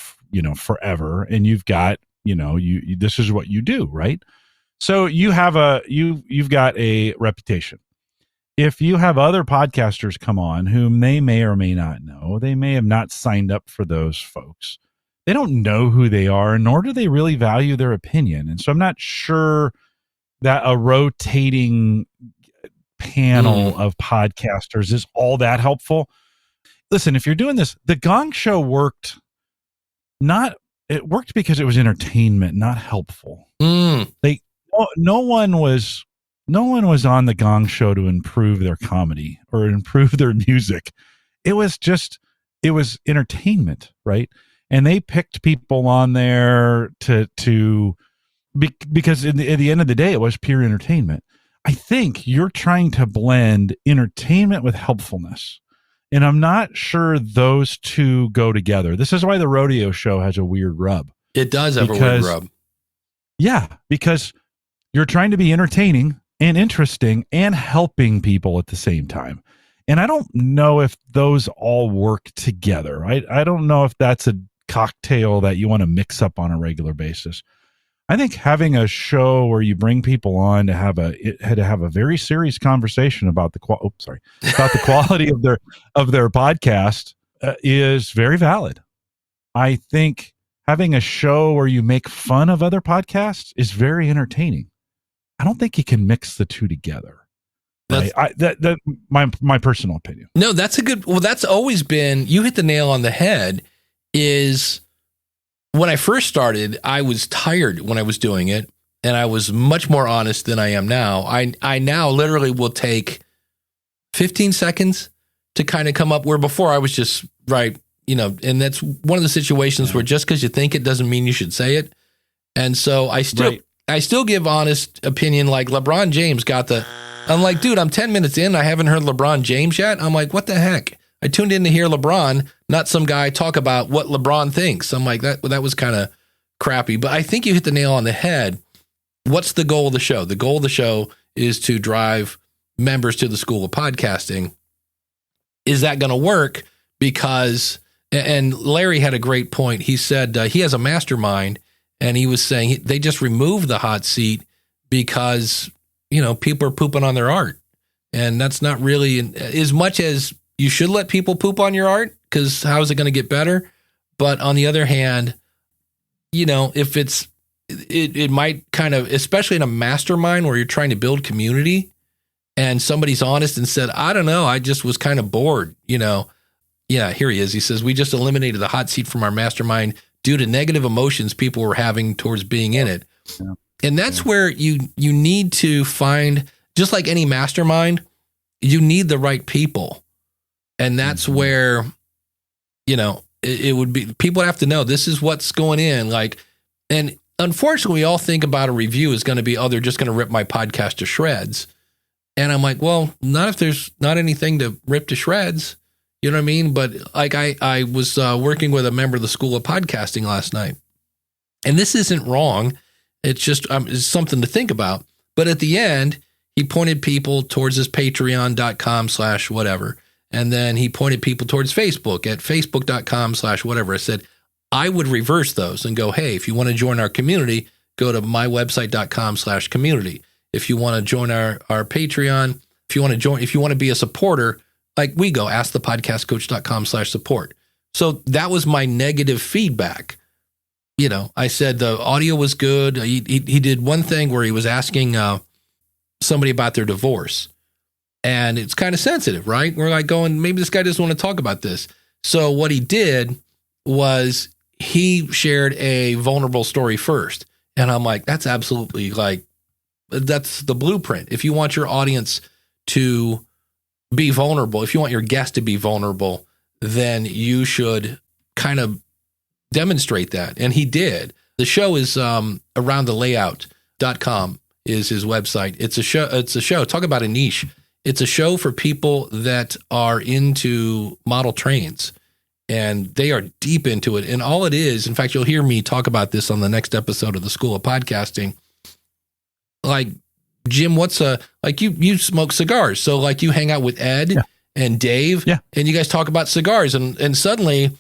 S3: forever, and you've got, this is what you do, right? So you've got a reputation. If you have other podcasters come on whom they may or may not know, they may have not signed up for those folks. They don't know who they are, nor do they really value their opinion. And so I'm not sure that a rotating panel of podcasters is all that helpful. Listen, if you're doing this, the Gong Show worked because it was entertainment, not helpful. No one was on the Gong Show to improve their comedy or improve their music. It was entertainment, right? And they picked people on there because at the end of the day, it was pure entertainment. I think you're trying to blend entertainment with helpfulness. And I'm not sure those two go together. This is why the Rodeo show has a weird rub.
S1: It does have a weird rub.
S3: Yeah, because you're trying to be entertaining and interesting and helping people at the same time. And I don't know if those all work together. I don't know if that's a cocktail that you want to mix up on a regular basis. I think having a show where you bring people on to have a very serious conversation about the quality of their podcast is very valid. I think having a show where you make fun of other podcasts is very entertaining. I don't think you can mix the two together. Right? That's my personal opinion.
S1: No, that's always been, you hit the nail on the head, is when I first started, I was tired when I was doing it, and I was much more honest than I am now. I now literally will take 15 seconds to kind of come up where before I was just right, and that's one of the situations where just because you think it doesn't mean you should say it. And so I still give honest opinion. Like LeBron James I'm like, dude, I'm 10 minutes in. I haven't heard LeBron James yet. I'm like, what the heck? I tuned in to hear LeBron, not some guy talk about what LeBron thinks. I'm like, that was kind of crappy. But I think you hit the nail on the head. What's the goal of the show? The goal of the show is to drive members to the School of Podcasting. Is that going to work? Because, and Larry had a great point. He said he has a mastermind, and he was saying they just removed the hot seat because, people are pooping on their art. And that's not really as much as you should let people poop on your art, because how is it going to get better? But on the other hand, if it might kind of, especially in a mastermind where you're trying to build community and somebody's honest and said, I don't know, I just was kind of bored, Yeah, here he is. He says, we just eliminated the hot seat from our mastermind due to negative emotions people were having towards being in it. Yeah. And that's where you need to find, just like any mastermind, you need the right people. And that's where, it would be, people have to know this is what's going in. And unfortunately, we all think about a review is going to be, they're just going to rip my podcast to shreds. And I'm like, well, not if there's not anything to rip to shreds. You know what I mean? But I was working with a member of the School of Podcasting last night. And this isn't wrong. It's just it's something to think about. But at the end, he pointed people towards his patreon.com/whatever. And then he pointed people towards Facebook at facebook.com/whatever. I said, I would reverse those and go, hey, if you want to join our community, go to mywebsite.com/community. If you want to join our Patreon, if you want to be a supporter, like we go, askthepodcastcoach.com/support. So that was my negative feedback. I said the audio was good. He did one thing where he was asking somebody about their divorce. And it's kind of sensitive, right? We're like going, maybe this guy doesn't want to talk about this. So what he did was he shared a vulnerable story first. And I'm like, that's absolutely that's the blueprint. If you want your audience to be vulnerable, if you want your guest to be vulnerable, then you should kind of demonstrate that. And he did. The show is aroundthelayout.com is his website. It's a show. Talk about a niche. It's a show for people that are into model trains, and they are deep into it. And all it is, in fact, you'll hear me talk about this on the next episode of the School of Podcasting. Like, Jim, you smoke cigars. So you hang out with Ed and Dave, and you guys talk about cigars, and suddenly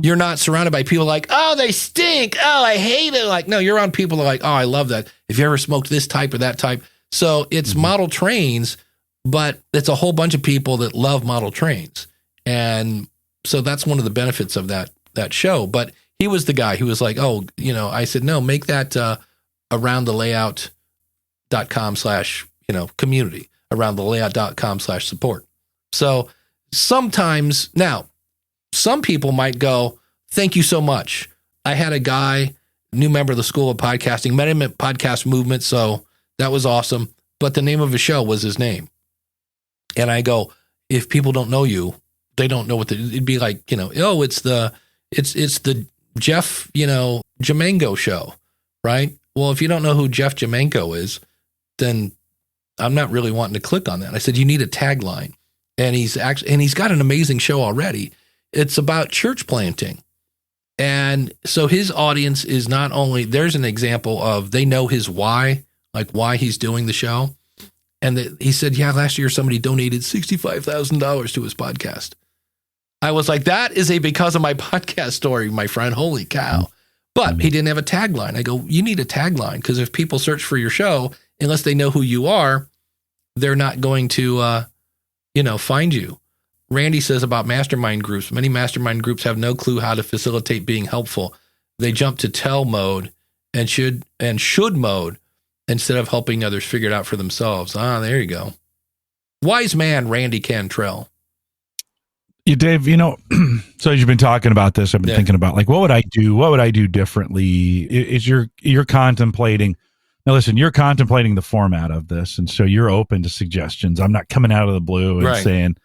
S1: you're not surrounded by people like, oh, they stink. Oh, I hate it. No, you're around people that are like, oh, I love that. If you ever smoked this type or that type. So it's model trains, but it's a whole bunch of people that love model trains. And so that's one of the benefits of that show. But he was the guy who was like, oh, I said, no, make that aroundthelayout.com/community. around the layout.com/support. So sometimes, now, some people might go, thank you so much. I had a guy, new member of the School of Podcasting, met him at Podcast Movement, so that was awesome. But the name of his show was his name. And I go, if people don't know you, they don't know it'd be like, oh, it's the Jeff, Jemenko show, right? Well, if you don't know who Jeff Jemenko is, then I'm not really wanting to click on that. I said, you need a tagline. And he's got an amazing show already. It's about church planting. And so his audience is not only, there's an example of, they know his why, like why he's doing the show. And he said, yeah, last year somebody donated $65,000 to his podcast. I was like, that is because of my podcast story, my friend. Holy cow. But he didn't have a tagline. I go, you need a tagline, because if people search for your show, unless they know who you are, they're not going to, find you. Randy says about mastermind groups, many mastermind groups have no clue how to facilitate being helpful. They jump to tell mode and should mode instead of helping others figure it out for themselves. There you go. Wise man, Randy Cantrell.
S3: Dave, so as you've been talking about this, I've been thinking about, like, what would I do? What would I do differently? Is you're contemplating, now listen, you're contemplating the format of this. And so you're open to suggestions. I'm not coming out of the blue and saying,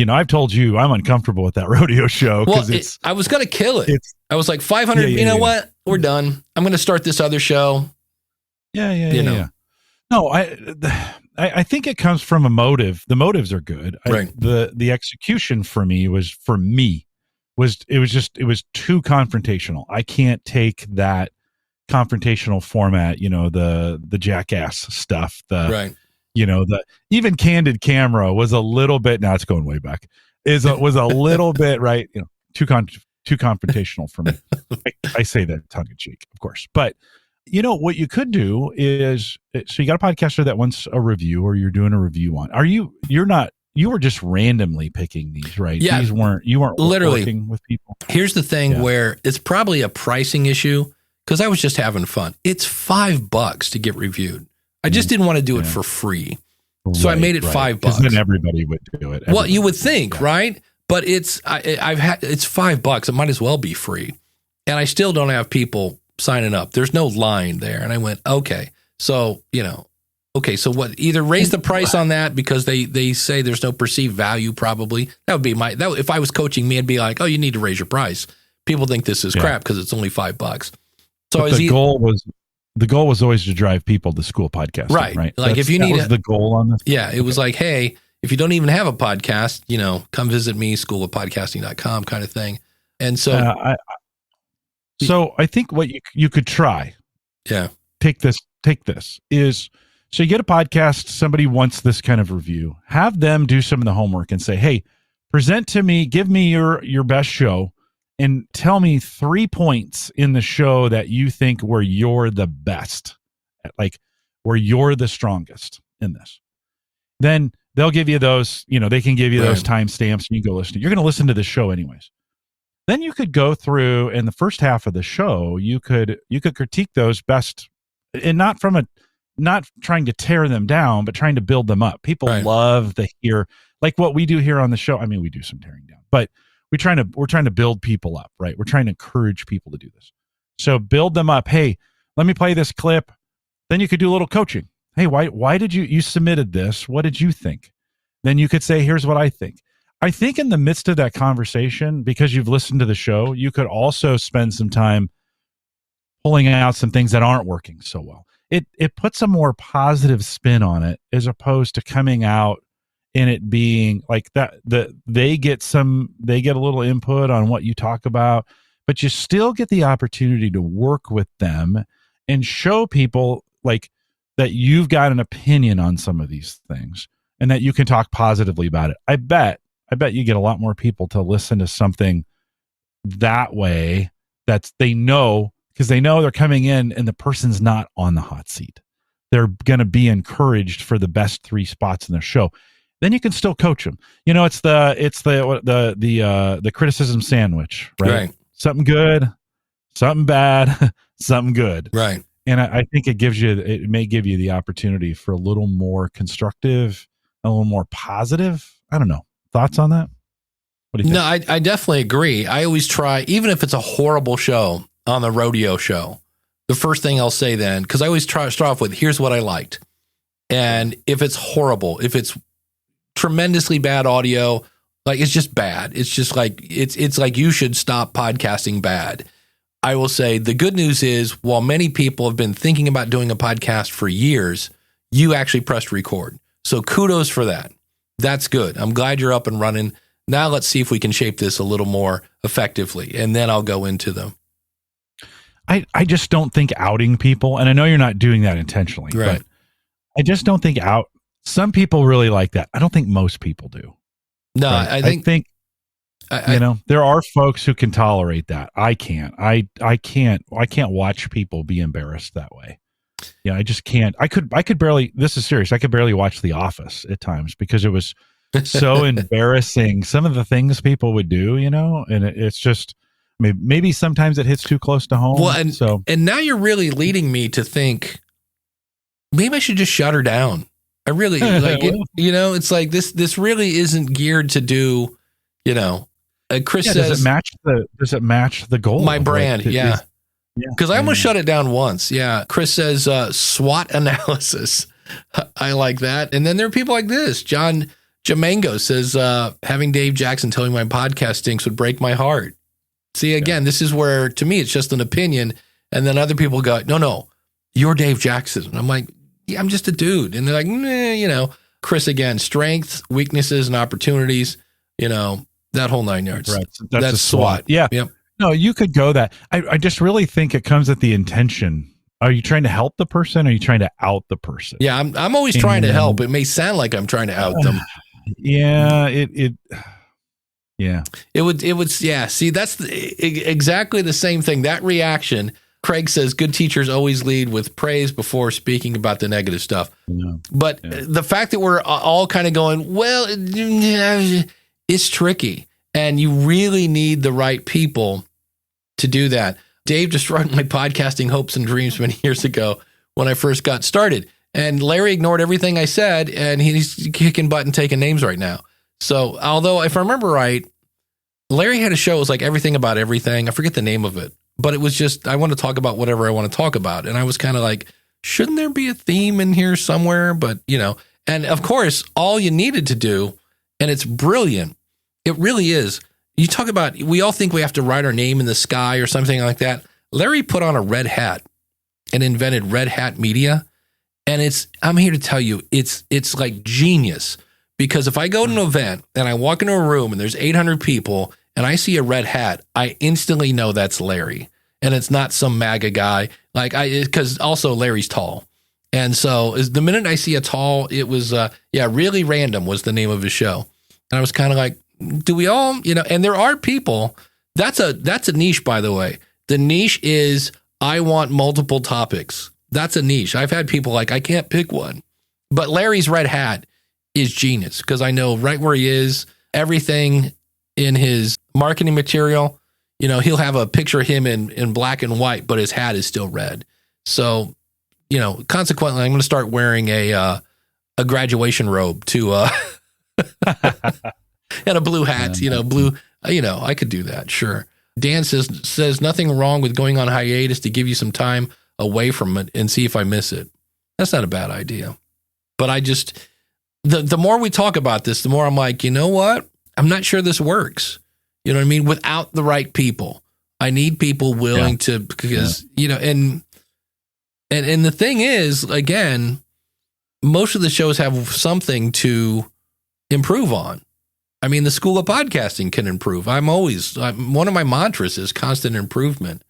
S3: I've told you I'm uncomfortable with that rodeo show. Because
S1: I was going to kill it. I was like, 500, what? We're done. I'm going to start this other show.
S3: Yeah. No, I think it comes from a motive. The motives are good.
S1: Right.
S3: The execution for me was too confrontational. I can't take that confrontational format, the jackass stuff, the even Candid Camera was a little bit, now it's going way back, was a little bit, right, too confrontational for me. I say that tongue in cheek, of course. But what you could do is, so you got a podcaster that wants a review, or you're doing a review on, you were just randomly picking these, right?
S1: Yeah.
S3: You weren't
S1: literally
S3: working with people.
S1: Here's the thing where it's probably a pricing issue, because I was just having fun. It's $5 to get reviewed. I just didn't want to do it for free. So I made it $5.
S3: Because then everybody would do it.
S1: Well, you would think, right? But it's $5. It might as well be free. And I still don't have people signing up. There's no line there. And I went, okay. So, so what, either raise the price on that, because they say there's no perceived value, probably. That would be if I was coaching me, I'd be like, oh, you need to raise your price. People think this is crap because it's only $5. So
S3: the goal was always to drive people to school podcasting, right?
S1: Like if you need
S3: the goal on this.
S1: Yeah. It was like, hey, if you don't even have a podcast, come visit me, schoolofpodcasting.com kind of thing. And so,
S3: so I think what you could try, take this is, so you get a podcast, somebody wants this kind of review, have them do some of the homework and say, hey, present to me, give me your best show, and tell me 3 points in the show that you think where you're the best, like where you're the strongest in this. Then they'll give you those, they can give you those timestamps, and you go listen. You're going to listen to the show anyways. Then you could go through, in the first half of the show, you could critique those best, and not trying to tear them down, but trying to build them up. People love to hear, like what we do here on the show. I mean, we do some tearing down, but we're trying to build people up, right? We're trying to encourage people to do this. So build them up. Hey, let me play this clip. Then you could do a little coaching. Hey, why did you submitted this? What did you think? Then you could say, here's what I think. I think in the midst of that conversation, because you've listened to the show, you could also spend some time pulling out some things that aren't working so well. It puts a more positive spin on it, as opposed to coming out and it being like that. They get a little input on what you talk about, but you still get the opportunity to work with them and show people like that you've got an opinion on some of these things, and that you can talk positively about it. I bet you get a lot more people to listen to something that way, that they know, because they know they're coming in and the person's not on the hot seat. They're going to be encouraged for the best 3 spots in their show. Then you can still coach them. It's the criticism sandwich, right? Something good, something bad, something good.
S1: Right.
S3: And I think it may give you the opportunity for a little more constructive, a little more positive. I don't know. Thoughts on that? What do you think?
S1: No, I definitely agree. I always try, even if it's a horrible show on the Rodeo show, the first thing I'll say then, because I always try to start off with, here's what I liked. And if it's horrible, if it's tremendously bad audio, like it's just bad. It's just like, it's like you should stop podcasting bad. I will say the good news is, while many people have been thinking about doing a podcast for years, you actually pressed record. So kudos for that. That's good. I'm glad you're up and running. Now let's see if we can shape this a little more effectively, and then I'll go into them.
S3: I just don't think outing people, and I know you're not doing that intentionally,
S1: right?
S3: But I just don't think some people really like that. I don't think most people do.
S1: No,
S3: right?
S1: I think
S3: there are folks who can tolerate that. I can't. I can't watch people be embarrassed that way. Yeah, I just can't. I could barely, this is serious, I could barely watch The Office at times because it was so embarrassing. Some of the things people would do, and it's just, maybe sometimes it hits too close to home.
S1: Well, and now you're really leading me to think maybe I should just shut her down. I really like it. It's like this really isn't geared to do, Chris says,
S3: does it match the goal?
S1: My brand. Yeah. Because I almost shut it down once. Yeah. Chris says, SWOT analysis. I like that. And then there are people like this. John Jamango says, having Dave Jackson tell me my podcast stinks would break my heart. See, again, This is where, to me, it's just an opinion. And then other people go, no, you're Dave Jackson. And I'm like, yeah, I'm just a dude. And they're like, nah, Chris, again, strengths, weaknesses, and opportunities, that whole 9 yards.
S3: Right.
S1: That's SWOT.
S3: Yeah.
S1: Yep.
S3: No, you could go that. I just really think it comes at the intention. Are you trying to help the person? Or are you trying to out the person?
S1: Yeah, I'm always trying to help. It may sound like I'm trying to out them.
S3: Yeah,
S1: It would. See, that's exactly the same thing. That reaction. Craig says good teachers always lead with praise before speaking about the negative stuff. But the fact that we're all kind of going, well, it's tricky, and you really need the right people to do that. Dave destroyed my podcasting hopes and dreams many years ago when I first got started. And Larry ignored everything I said, and he's kicking butt and taking names right now. So, although if I remember right, Larry had a show. It was like everything about everything. I forget the name of it, but it was just, I want to talk about whatever I want to talk about. And I was kind of like, shouldn't there be a theme in here somewhere? But, and of course, all you needed to do, and it's brilliant. It really is. You talk about, we all think we have to write our name in the sky or something like that. Larry put on a red hat and invented Red Hat Media. And I'm here to tell you, it's like genius. Because if I go to an event and I walk into a room and there's 800 people and I see a red hat, I instantly know that's Larry. And it's not some MAGA guy. Because also Larry's tall. And so the minute I see a tall, it was, Really Random was the name of his show. And I was kind of like, do we all, and there are people, that's a niche, by the way. The niche is, I want multiple topics. That's a niche. I've had people like, I can't pick one. But Larry's red hat is genius because I know right where he is, everything in his marketing material, he'll have a picture of him in black and white, but his hat is still red. So, consequently, I'm going to start wearing a graduation robe to, and a blue hat, blue, I could do that. Sure. Dan says nothing wrong with going on hiatus to give you some time away from it and see if I miss it. That's not a bad idea. But I just, the more we talk about this, the more I'm like, you know what? I'm not sure this works. You know what I mean? Without the right people, I need people willing to, because, and the thing is, again, most of the shows have something to improve on. I mean, the School of Podcasting can improve. One of my mantras is constant improvement.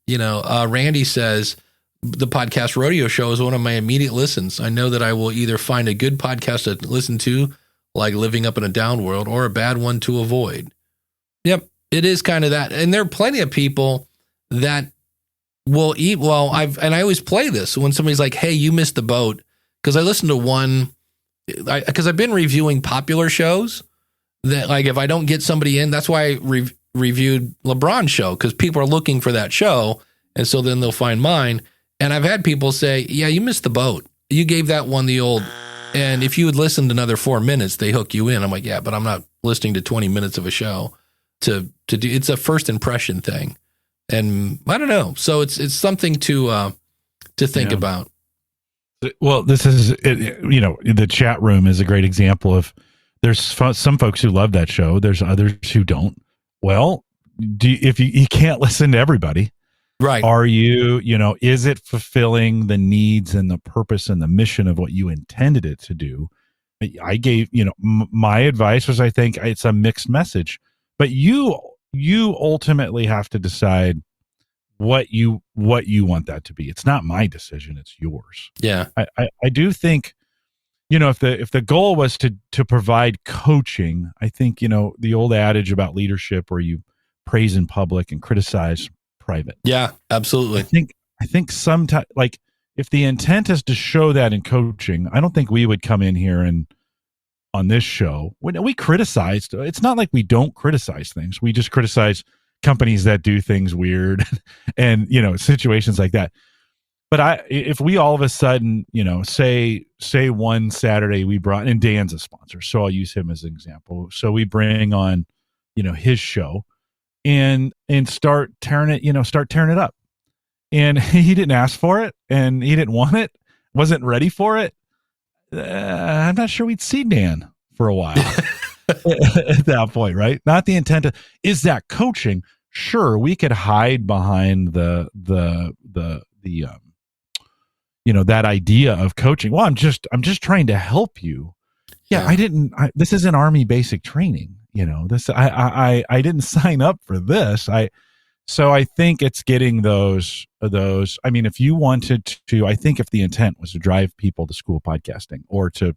S1: Randy says the podcast Rodeo show is one of my immediate listens. I know that I will either find a good podcast to listen to, like Living Up in a Down World, or a bad one to avoid. Yep, it is kind of that. And there are plenty of people that will eat. Well, I always play this when somebody's like, hey, you missed the boat. Because I listened to one, because I've been reviewing popular shows that, like, if I don't get somebody in, that's why I reviewed LeBron's show, because people are looking for that show. And so then they'll find mine. And I've had people say, yeah, you missed the boat. You gave that one the old, and if you had listened another 4 minutes, they hook you in. I'm like, yeah, but I'm not listening to 20 minutes of a show to do. It's a first impression thing. And I don't know. So it's something to think about.
S3: Well, this is, the chat room is a great example of, there's some folks who love that show. There's others who don't. Well, if you can't listen to everybody,
S1: right?
S3: Are you, is it fulfilling the needs and the purpose and the mission of what you intended it to do? I gave, my advice was, I think it's a mixed message, but you ultimately have to decide what you want that to be. It's not my decision. It's yours.
S1: Yeah.
S3: I do think, if the goal was to provide coaching, I think, the old adage about leadership where you praise in public and criticize private.
S1: Yeah, absolutely.
S3: I think sometimes, like, if the intent is to show that in coaching, I don't think we would come in here and on this show, we criticized. It's not like we don't criticize things. We just criticize companies that do things weird and, situations like that. But if we all of a sudden, say one Saturday we brought, and Dan's a sponsor, so I'll use him as an example. So we bring on, his show and start tearing it up. And he didn't ask for it, and he didn't want it, wasn't ready for it. I'm not sure we'd see Dan for a while at that point, right? Not the intent is that coaching. Sure, we could hide behind the that idea of coaching. Well, I'm just trying to help you. Yeah. This is an Army basic training. I didn't sign up for this. So I think it's getting those. I mean, if you wanted to, I think if the intent was to drive people to school podcasting or to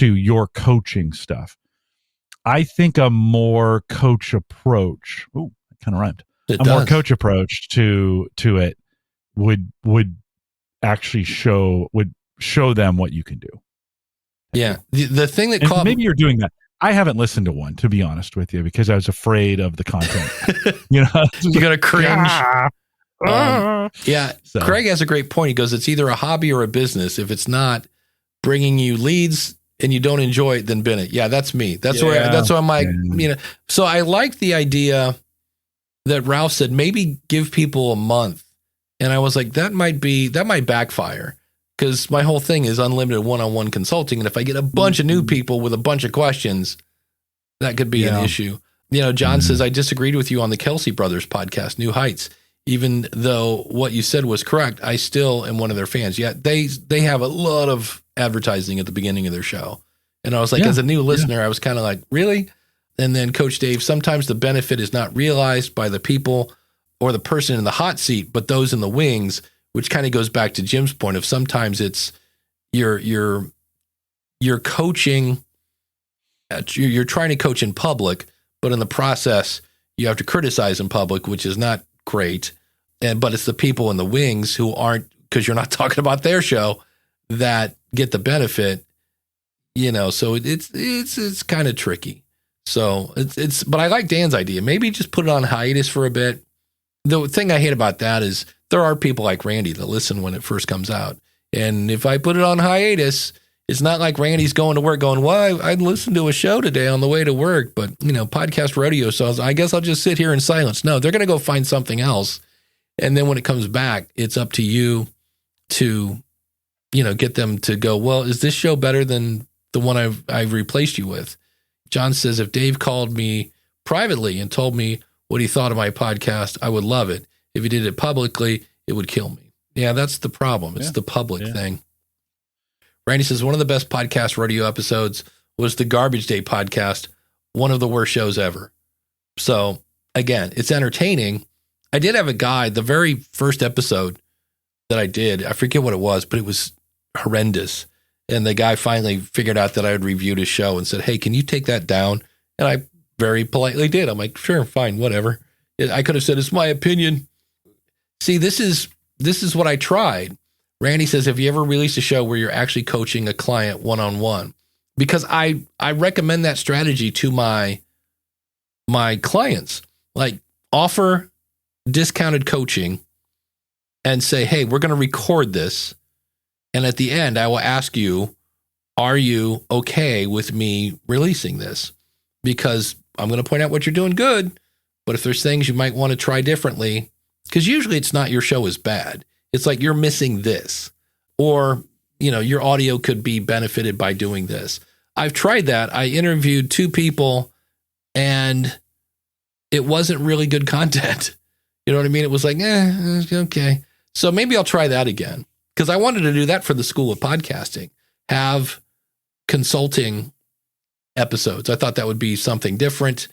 S3: your coaching stuff, I think a more coach approach. Ooh, kind of rhymed. More coach approach to it would actually show them what you can do.
S1: Yeah. The thing that
S3: maybe you're doing that. I haven't listened to one, to be honest with you, because I was afraid of the content. You
S1: got to cringe. Yeah.
S3: So.
S1: Craig has a great point. He goes, it's either a hobby or a business. If it's not bringing you leads and you don't enjoy it, then bin it. Yeah, that's me. That's where I'm like, so I like the idea that Ralph said, maybe give people a month. And I was like, that might backfire, because my whole thing is unlimited one-on-one consulting. And if I get a bunch of new people with a bunch of questions, that could be an issue. John says, I disagreed with you on the Kelsey Brothers podcast, New Heights. Even though what you said was correct, I still am one of their fans. Yeah, they have a lot of advertising at the beginning of their show. And I was like, as a new listener, I was kind of like, really? And then Coach Dave, sometimes the benefit is not realized by the people or the person in the hot seat, but those in the wings, which kind of goes back to Jim's point of sometimes it's you're coaching, you're trying to coach in public, but in the process you have to criticize in public, which is not great. But it's the people in the wings who aren't, because you're not talking about their show, that get the benefit. So it's kind of tricky. So but I like Dan's idea. Maybe just put it on hiatus for a bit. The thing I hate about that is there are people like Randy that listen when it first comes out. And if I put it on hiatus, it's not like Randy's going to work going, well, I listened to a show today on the way to work, but, podcast rodeo. So I guess I'll just sit here in silence. No, they're going to go find something else. And then when it comes back, it's up to you to, get them to go, well, is this show better than the one I've replaced you with? John says, if Dave called me privately and told me what he thought of my podcast, I would love it. If he did it publicly, it would kill me. Yeah, that's the problem. It's the public thing. Randy says, one of the best podcast rodeo episodes was the Garbage Day podcast, one of the worst shows ever. So again, it's entertaining. I did have a guy, the very first episode that I did, I forget what it was, but it was horrendous. And the guy finally figured out that I had reviewed his show and said, hey, can you take that down? And I very politely did. I'm like, sure, fine, whatever. I could have said, it's my opinion. See, this is what I tried. Randy says, have you ever released a show where you're actually coaching a client one-on-one? Because I recommend that strategy to my clients. Like, offer discounted coaching and say, hey, we're going to record this. And at the end, I will ask you, are you okay with me releasing this? Because I'm going to point out what you're doing good, but if there's things you might want to try differently, because usually it's not your show is bad. It's like you're missing this, or, your audio could be benefited by doing this. I've tried that. I interviewed 2 people and it wasn't really good content. You know what I mean? It was like, okay. So maybe I'll try that again, because I wanted to do that for the School of Podcasting, have consulting episodes. I thought that would be something different,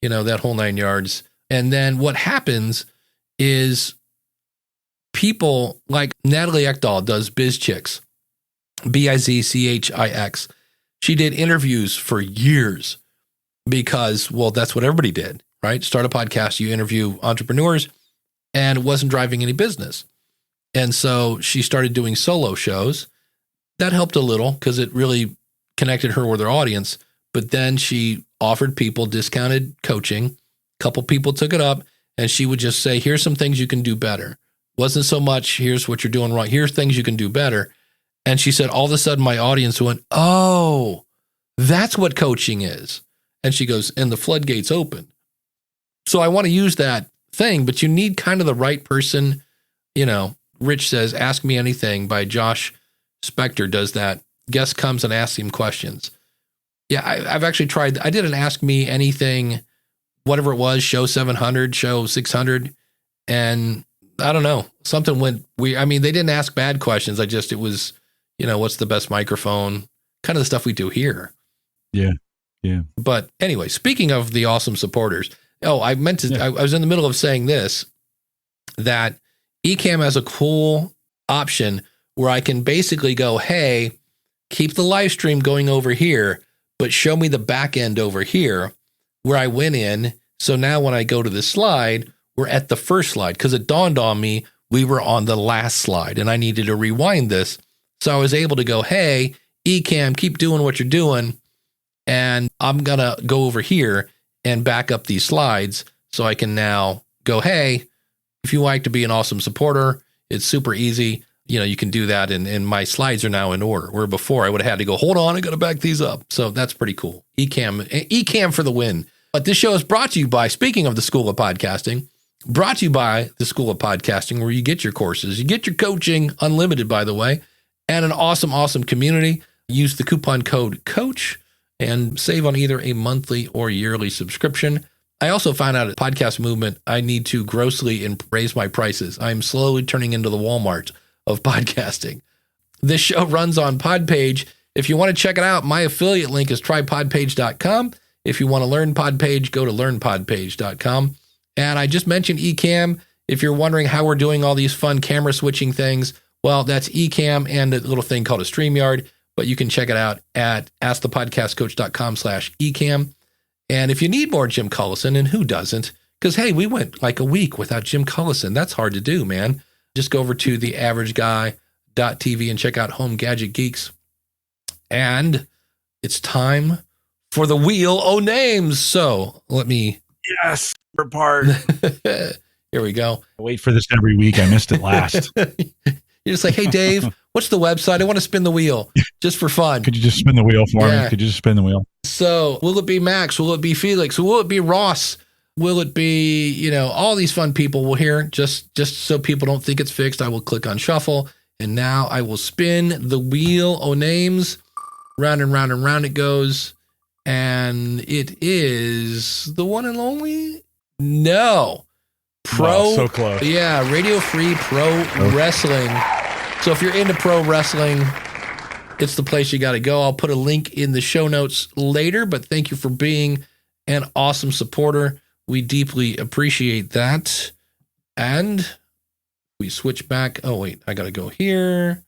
S1: that whole 9 yards. And then what happens is people like Natalie Ekdahl does BizChix, BizChix. She did interviews for years because, that's what everybody did, right? Start a podcast, you interview entrepreneurs, and it wasn't driving any business. And so she started doing solo shows. That helped a little because it really connected her with her audience. But then she offered people discounted coaching. A couple people took it up, and she would just say, here's some things you can do better. Wasn't so much, here's what you're doing wrong. Here's things you can do better. And she said, all of a sudden my audience went, oh, that's what coaching is. And she goes, and the floodgates open. So I want to use that thing, but you need kind of the right person. Rich says, Ask Me Anything by Josh Spector does that. Guest comes and asks him questions. Yeah, I've actually tried. I did an Ask Me Anything, whatever it was, show 700, show 600. And I don't know, something went weird. I mean, they didn't ask bad questions. It was, what's the best microphone? Kind of the stuff we do here.
S3: Yeah. Yeah.
S1: But anyway, speaking of the awesome supporters, I meant to, I was in the middle of saying this, that Ecamm has a cool option where I can basically go, hey, keep the live stream going over here, but show me the back end over here where I went in. So now when I go to the slide, we're at the first slide, because it dawned on me we were on the last slide and I needed to rewind this. So I was able to go, hey, Ecamm, keep doing what you're doing. And I'm going to go over here and back up these slides so I can now go, hey, if you like to be an awesome supporter, it's super easy. You can do that. And my slides are now in order, where before I would have had to go, hold on, I got to back these up. So that's pretty cool. Ecamm for the win. But this show is brought to you by, speaking of the School of Podcasting, brought to you by the School of Podcasting, where you get your courses, you get your coaching, unlimited, by the way, and an awesome, awesome community. Use the coupon code COACH and save on either a monthly or yearly subscription. I also found out at Podcast Movement, I need to grossly raise my prices. I'm slowly turning into the Walmart of podcasting. This show runs on Podpage. If you want to check it out, my affiliate link is trypodpage.com. If you want to learn Podpage, go to learnpodpage.com. And I just mentioned Ecamm. If you're wondering how we're doing all these fun camera switching things, well, that's Ecamm and a little thing called a StreamYard. But you can check it out at askthepodcastcoach.com/Ecamm. And if you need more Jim Collison, and who doesn't? Because, hey, we went like a week without Jim Collison. That's hard to do, man. Just go over to theaverageguy.tv and check out Home Gadget Geeks. And it's time for the Wheel O' Names. So let me...
S3: Yes, for part.
S1: Here we go.
S3: I wait for this every week. I missed it last.
S1: You're just like, hey, Dave, what's the website? I want to spin the wheel just for fun.
S3: Could you just spin the wheel for me? Could you just spin the wheel?
S1: So will it be Max? Will it be Felix? Will it be Ross? Will it be, all these fun people? Well, here, just so people don't think it's fixed, I will click on shuffle. And now I will spin the Wheel O' Names. Round and round and round it goes. And it is the one and only? No. Pro.
S3: So close.
S1: Yeah, Radio Free Pro Wrestling. So if you're into pro wrestling, it's the place you got to go. I'll put a link in the show notes later, but thank you for being an awesome supporter. We deeply appreciate that. And we switch back. Oh, wait, I got to go here.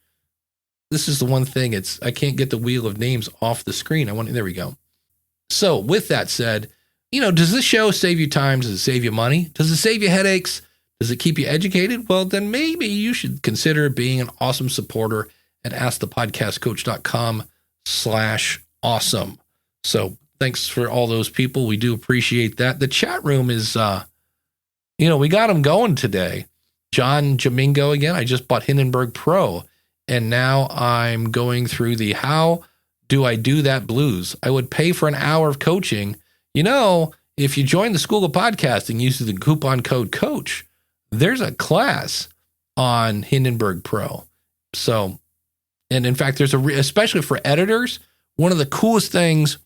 S1: This is the one thing. I can't get the Wheel of Names off the screen. There we go. So with that said, does this show save you time? Does it save you money? Does it save you headaches? Does it keep you educated? Well, then maybe you should consider being an awesome supporter at askthepodcastcoach.com/awesome. So thanks for all those people. We do appreciate that. The chat room is, we got them going today. John Jamingo again. I just bought Hindenburg Pro, and now I'm going through the how do I do that blues. I would pay for an hour of coaching. If you join the School of Podcasting using the coupon code COACH, there's a class on Hindenburg Pro. So, and in fact, there's especially for editors, one of the coolest things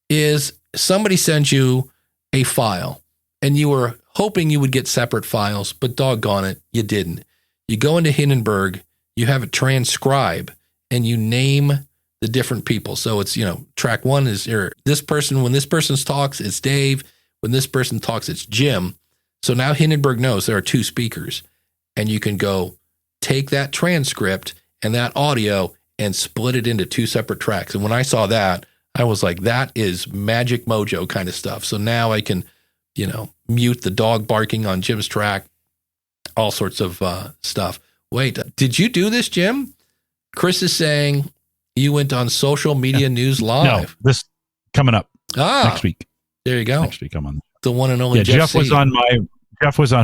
S1: is somebody sends you a file and you were hoping you would get separate files, but doggone it, you didn't. You go into Hindenburg, you have it transcribe, and you name the different people. So it's, track 1 is this person. When this person talks, it's Dave. When this person talks, it's Jim. So now Hindenburg knows there are 2 speakers, and you can go take that transcript and that audio and split it into 2 separate tracks. And when I saw that, I was like, that is magic mojo kind of stuff. So now I can, mute the dog barking on Jim's track, all sorts of stuff. Wait, did you do this, Jim? Chris is saying you went on Social Media News Live.
S3: No, this coming up next week.
S1: There you go.
S3: Next week I'm on.
S1: The one and only
S3: Jeff was on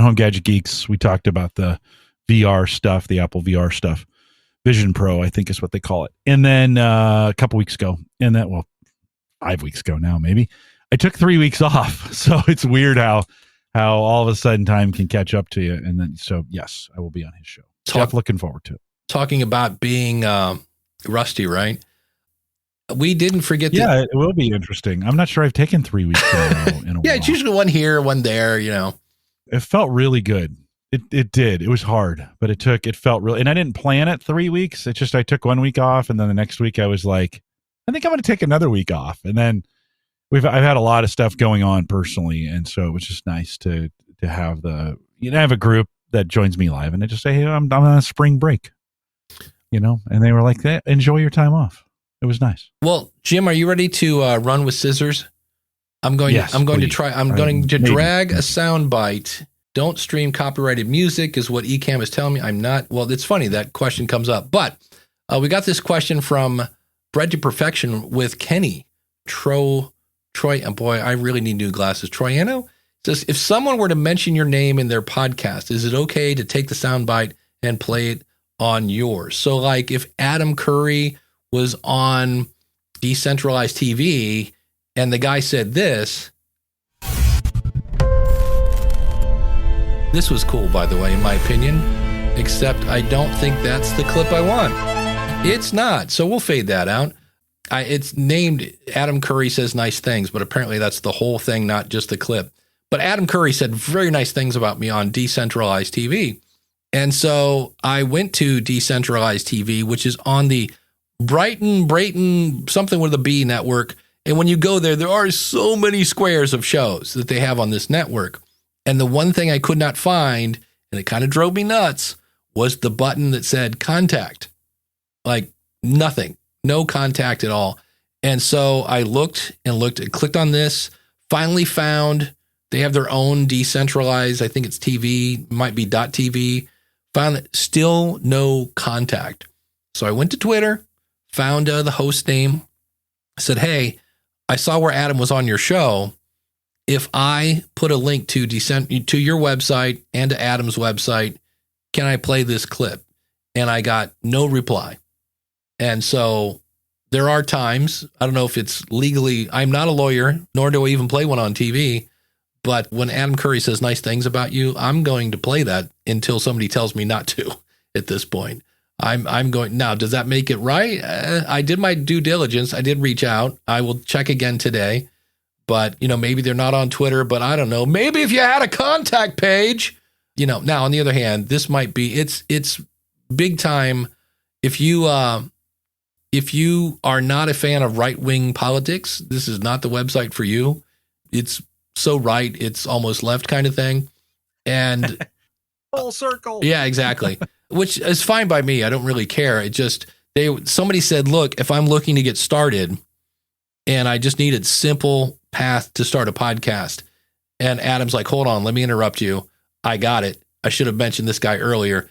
S3: Home Gadget Geeks. We talked about the VR stuff, the Apple VR stuff. Vision Pro, I think is what they call it. And then a couple weeks ago, 5 weeks ago now, maybe, I took 3 weeks off. So it's weird how all of a sudden time can catch up to you. And then, so yes, I will be on his show. Jeff, looking forward to it. Talking
S1: about being rusty, right? We didn't forget.
S3: Yeah, it will be interesting. I'm not sure I've taken 3 weeks in a while.
S1: Yeah, it's usually one here, one there,
S3: It felt really good. It did. It was hard, but it felt really, and I didn't plan it 3 weeks. It's just, I took 1 week off, and then the next week I was like, I think I'm going to take another week off. And then I've had a lot of stuff going on personally. And so it was just nice to have have a group that joins me live, and I just say, hey, I'm on a spring break, and they were like, hey, enjoy your time off. It was nice.
S1: Well, Jim, are you ready to run with scissors? I'm going to drag a sound bite. Don't stream copyrighted music is what Ecamm is telling me. I'm not. Well, it's funny that question comes up, but we got this question from Bred to Perfection with Kenny Troy. And boy, I really need new glasses. Troiano says, if someone were to mention your name in their podcast, is it okay to take the soundbite and play it on yours? So like if Adam Curry was on Decentralized TV and the guy said this was cool, by the way, in my opinion, except I don't think that's the clip I want. It's not. So we'll fade that out. It's named Adam Curry Says Nice Things, but apparently that's the whole thing, not just the clip. But Adam Curry said very nice things about me on Decentralized TV. And so I went to Decentralized TV, which is on the Brayton, something with a B network. And when you go there are so many squares of shows that they have on this network. And the one thing I could not find, and it kind of drove me nuts, was the button that said contact. Like nothing. No contact at all. And so I looked and clicked on this, finally found they have their own decentralized, I think it's TV, might be .tv, found that still no contact. So I went to Twitter, found the host name, said, hey, I saw where Adam was on your show. If I put a link to your website and to Adam's website, can I play this clip? And I got no reply. And so there are times, I don't know if it's legally, I'm not a lawyer, nor do I even play one on TV, but when Adam Curry says nice things about you, I'm going to play that until somebody tells me not to at this point. I'm going, now, does that make it right? I did my due diligence. I did reach out. I will check again today, but maybe they're not on Twitter, but I don't know. Maybe if you had a contact page, now on the other hand, this might be, it's big time. If you are not a fan of right-wing politics, this is not the website for you. It's so right, it's almost left kind of thing. And
S5: full circle.
S1: Yeah, exactly. Which is fine by me. I don't really care. It just, somebody said, look, if I'm looking to get started and I just needed simple path to start a podcast. And Adam's like, hold on, let me interrupt you. I got it. I should have mentioned this guy earlier.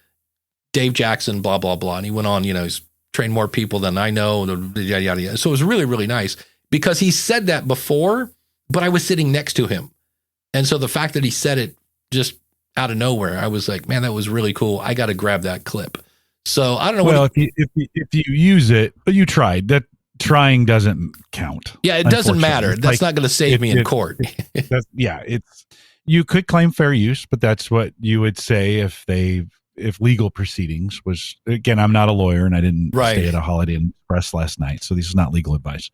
S1: Dave Jackson, blah, blah, blah. And he went on, he's trained more people than I know. Yada, yada, yada. So it was really, really nice because he said that before, but I was sitting next to him. And so the fact that he said it just out of nowhere, I was like, man, that was really cool. I got to grab that clip. So I don't know.
S3: Well, if you use it, but you tried that. Trying doesn't count.
S1: Yeah, it doesn't matter. That's not going to save me in court. You could claim fair use, but that's what you would say if legal proceedings was. Again, I'm not a lawyer, and I didn't stay at a Holiday Inn Express last night, so this is not legal advice.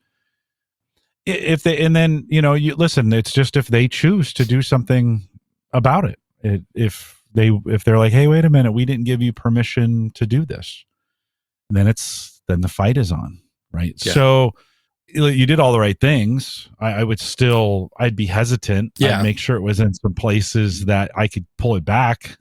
S1: If they, and then you listen. It's just if they choose to do something about it. If they're like, hey, wait a minute, we didn't give you permission to do this, then the fight is on. Right. Yeah. So you did all the right things. I'd be hesitant. Yeah.
S3: I'd make sure it was in some places that I could pull it back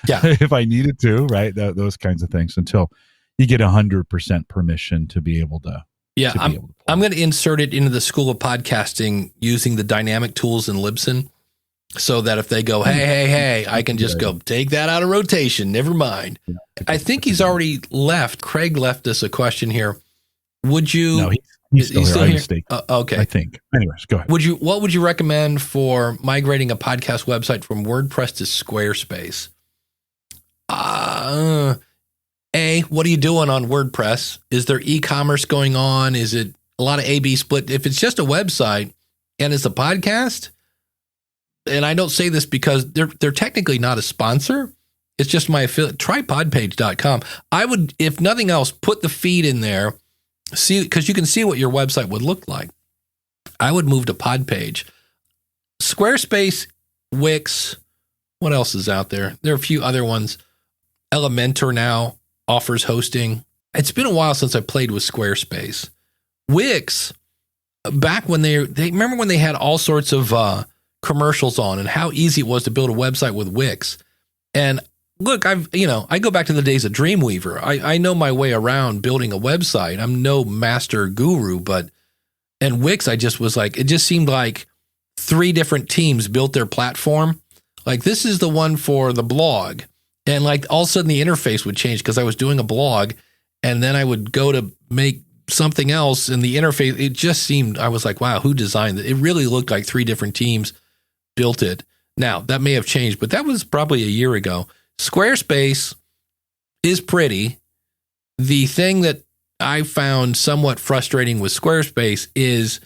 S3: if I needed to, right? Those kinds of things until you get 100% permission to be able to.
S1: Yeah. I'm going to insert it into the School of Podcasting using the dynamic tools in Libsyn so that if they go, hey, I can just go take that out of rotation. Never mind. Yeah, I think he's already left. Craig left us a question here. Would you?
S3: No, he's still here.
S1: Okay.
S3: I think. Anyways, go ahead.
S1: What would you recommend for migrating a podcast website from WordPress to Squarespace? What are you doing on WordPress? Is there e-commerce going on? Is it a lot of A/B split? If it's just a website and it's a podcast, and I don't say this because they're technically not a sponsor. It's just my affiliate. Try podpage.com. I would, if nothing else, put the feed in there. See, because you can see what your website would look like. I would move to Podpage. Squarespace, Wix, what else is out there? There are a few other ones. Elementor now offers hosting. It's been a while since I played with Squarespace. Wix, back when they remember when they had all sorts of commercials on and how easy it was to build a website with Wix. And look, I go back to the days of Dreamweaver. I know my way around building a website. I'm no master guru, and Wix, I just was like, it just seemed like 3 different teams built their platform. Like, this is the one for the blog. And like all of a sudden the interface would change because I was doing a blog and then I would go to make something else and the interface, it just seemed, I was like, wow, who designed it? It really looked like 3 different teams built it. Now, that may have changed, but that was probably a year ago. Squarespace is pretty. The thing that I found somewhat frustrating with Squarespace is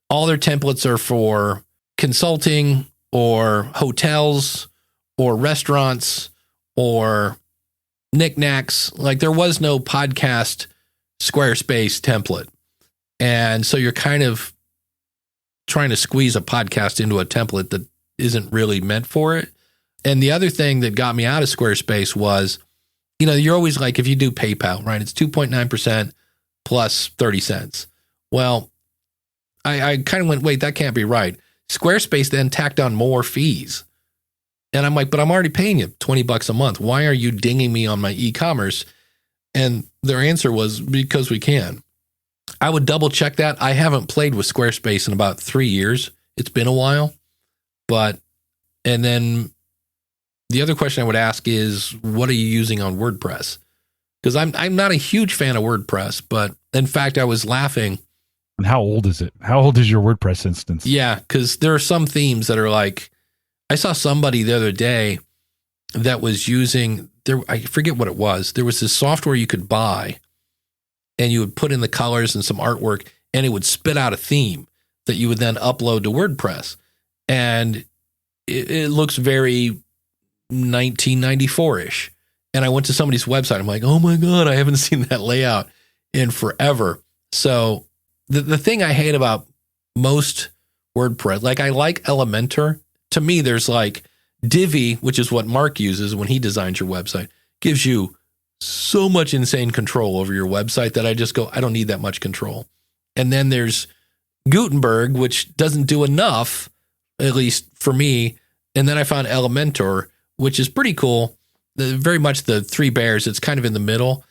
S1: all their templates are for consulting or hotels or restaurants or knickknacks. Like, there was no podcast Squarespace template. And so you're kind of trying to squeeze a podcast into a template that isn't really meant for it. And the other thing that got me out of Squarespace was, you're always like, if you do PayPal, right, it's 2.9% plus 30 cents. Well, I kind of went, wait, that can't be right. Squarespace then tacked on more fees. And I'm like, but I'm already paying you $20 a month. Why are you dinging me on my e-commerce? And their answer was, because we can. I would double check that. I haven't played with Squarespace in about 3 years. It's been a while. And then the other question I would ask is, what are you using on WordPress? Because I'm not a huge fan of WordPress, but in fact, I was laughing.
S3: And how old is it? How old is your WordPress instance?
S1: Yeah, because there are some themes that are like, I saw somebody the other day that was using, I forget what it was. There was this software you could buy and you would put in the colors and some artwork and it would spit out a theme that you would then upload to WordPress. And it looks very 1994-ish. And I went to somebody's website. I'm like, oh my God, I haven't seen that layout in forever. So the thing I hate about most WordPress, like I like Elementor. To me, there's like Divi, which is what Mark uses when he designs your website, gives you so much insane control over your website that I just go, I don't need that much control. And then there's Gutenberg, which doesn't do enough, at least for me. And then I found Elementor, which is pretty cool. Very much the 3 bears. It's kind of in the middle.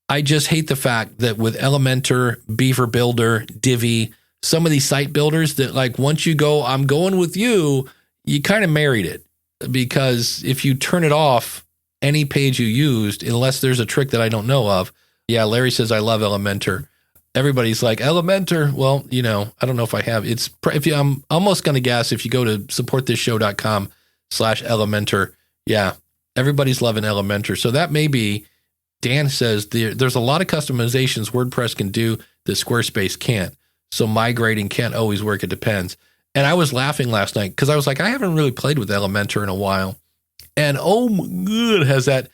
S1: I just hate the fact that with Elementor, Beaver Builder, Divi, some of these site builders that like, once you go, I'm going with you, you kind of married it. Because if you turn it off, any page you used, unless there's a trick that I don't know of. Yeah, Larry says, I love Elementor. Everybody's like, Elementor. Well, I don't know if I have. I'm almost going to guess if you go to supportthisShow.com/Elementor, Yeah. Everybody's loving Elementor. So that may be, Dan says there's a lot of customizations WordPress can do that Squarespace can't. So migrating can't always work. It depends. And I was laughing last night because I was like, I haven't really played with Elementor in a while. And oh my God, has that,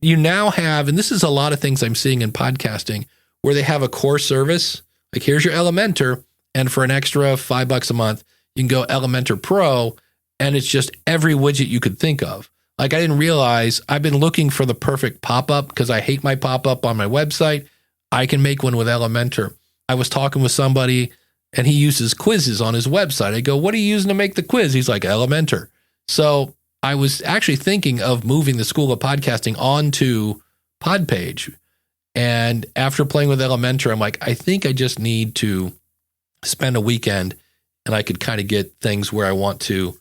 S1: you now have, and this is a lot of things I'm seeing in podcasting where they have a core service. Like here's your Elementor. And for an extra $5 a month, you can go Elementor Pro. And it's just every widget you could think of. Like I didn't realize I've been looking for the perfect pop-up because I hate my pop-up on my website. I can make one with Elementor. I was talking with somebody and he uses quizzes on his website. I go, what are you using to make the quiz? He's like, Elementor. So I was actually thinking of moving the School of Podcasting onto Podpage. And after playing with Elementor, I'm like, I think I just need to spend a weekend and I could kind of get things where I want to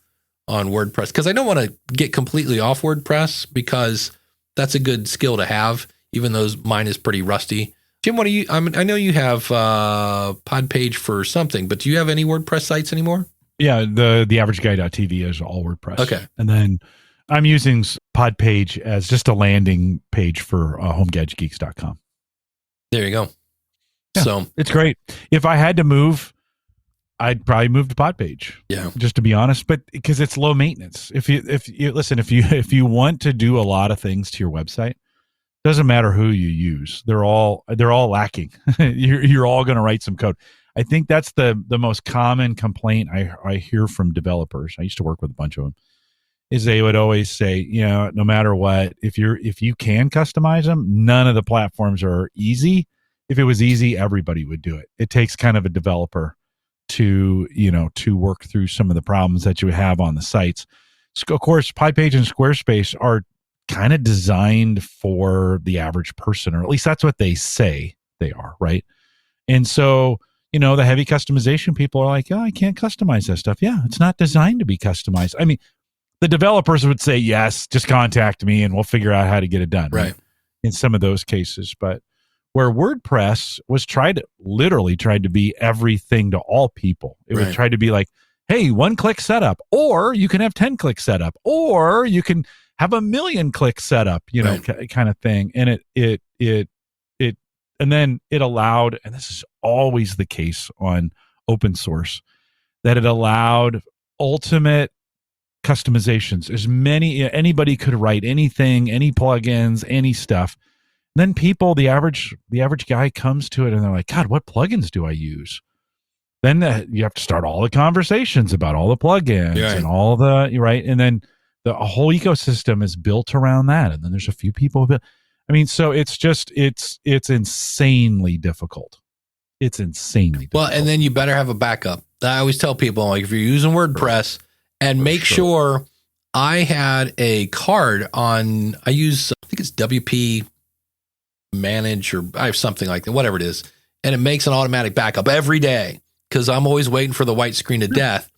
S1: on WordPress. Because I don't want to get completely off WordPress because that's a good skill to have, even though mine is pretty rusty. Jim, what do you, I know you have Podpage for something, but do you have any WordPress sites anymore?
S3: Yeah, the averageguy.tv is all WordPress.
S1: Okay.
S3: And then I'm using Podpage as just a landing page for homegadgetgeeks.com.
S1: There you go.
S3: Yeah,
S1: so
S3: it's great. If I had to move, I'd probably move to Podpage. Yeah, just to be honest, but because it's low maintenance. If you want to do a lot of things to your website, doesn't matter who you use. They're all lacking. you're all going to write some code. I think that's the most common complaint I hear from developers. I used to work with a bunch of them. Is they would always say, no matter what, if you can customize them, none of the platforms are easy. If it was easy, everybody would do it. It takes kind of a developer to work through some of the problems that you have on the sites. So of course, Podpage and Squarespace are kind of designed for the average person, or at least that's what they say they are, right? And so, the heavy customization people are like, oh, I can't customize that stuff. Yeah, it's not designed to be customized. I mean, the developers would say, yes, just contact me and we'll figure out how to get it done. Right. In some of those cases. But where WordPress was literally tried to be everything to all people. It was tried to be like, hey, 1-click setup, or you can have 10-click setup, or you can have a 1,000,000-click setup, kind of thing. And and then it allowed, and this is always the case on open source, that it allowed ultimate customizations. Anybody could write anything, any plugins, any stuff. Then the average guy comes to it and they're like, God, what plugins do I use? Then you have to start all the conversations about all the plugins and all the, right? And then the whole ecosystem is built around that. And then there's a few people. So it's insanely difficult. It's insanely difficult.
S1: Well, and then you better have a backup. I always tell people, like, if you're using WordPress, and make sure I had a card on, I think it's WP Manage, or I have something like that, whatever it is. And it makes an automatic backup every day because I'm always waiting for the white screen of death.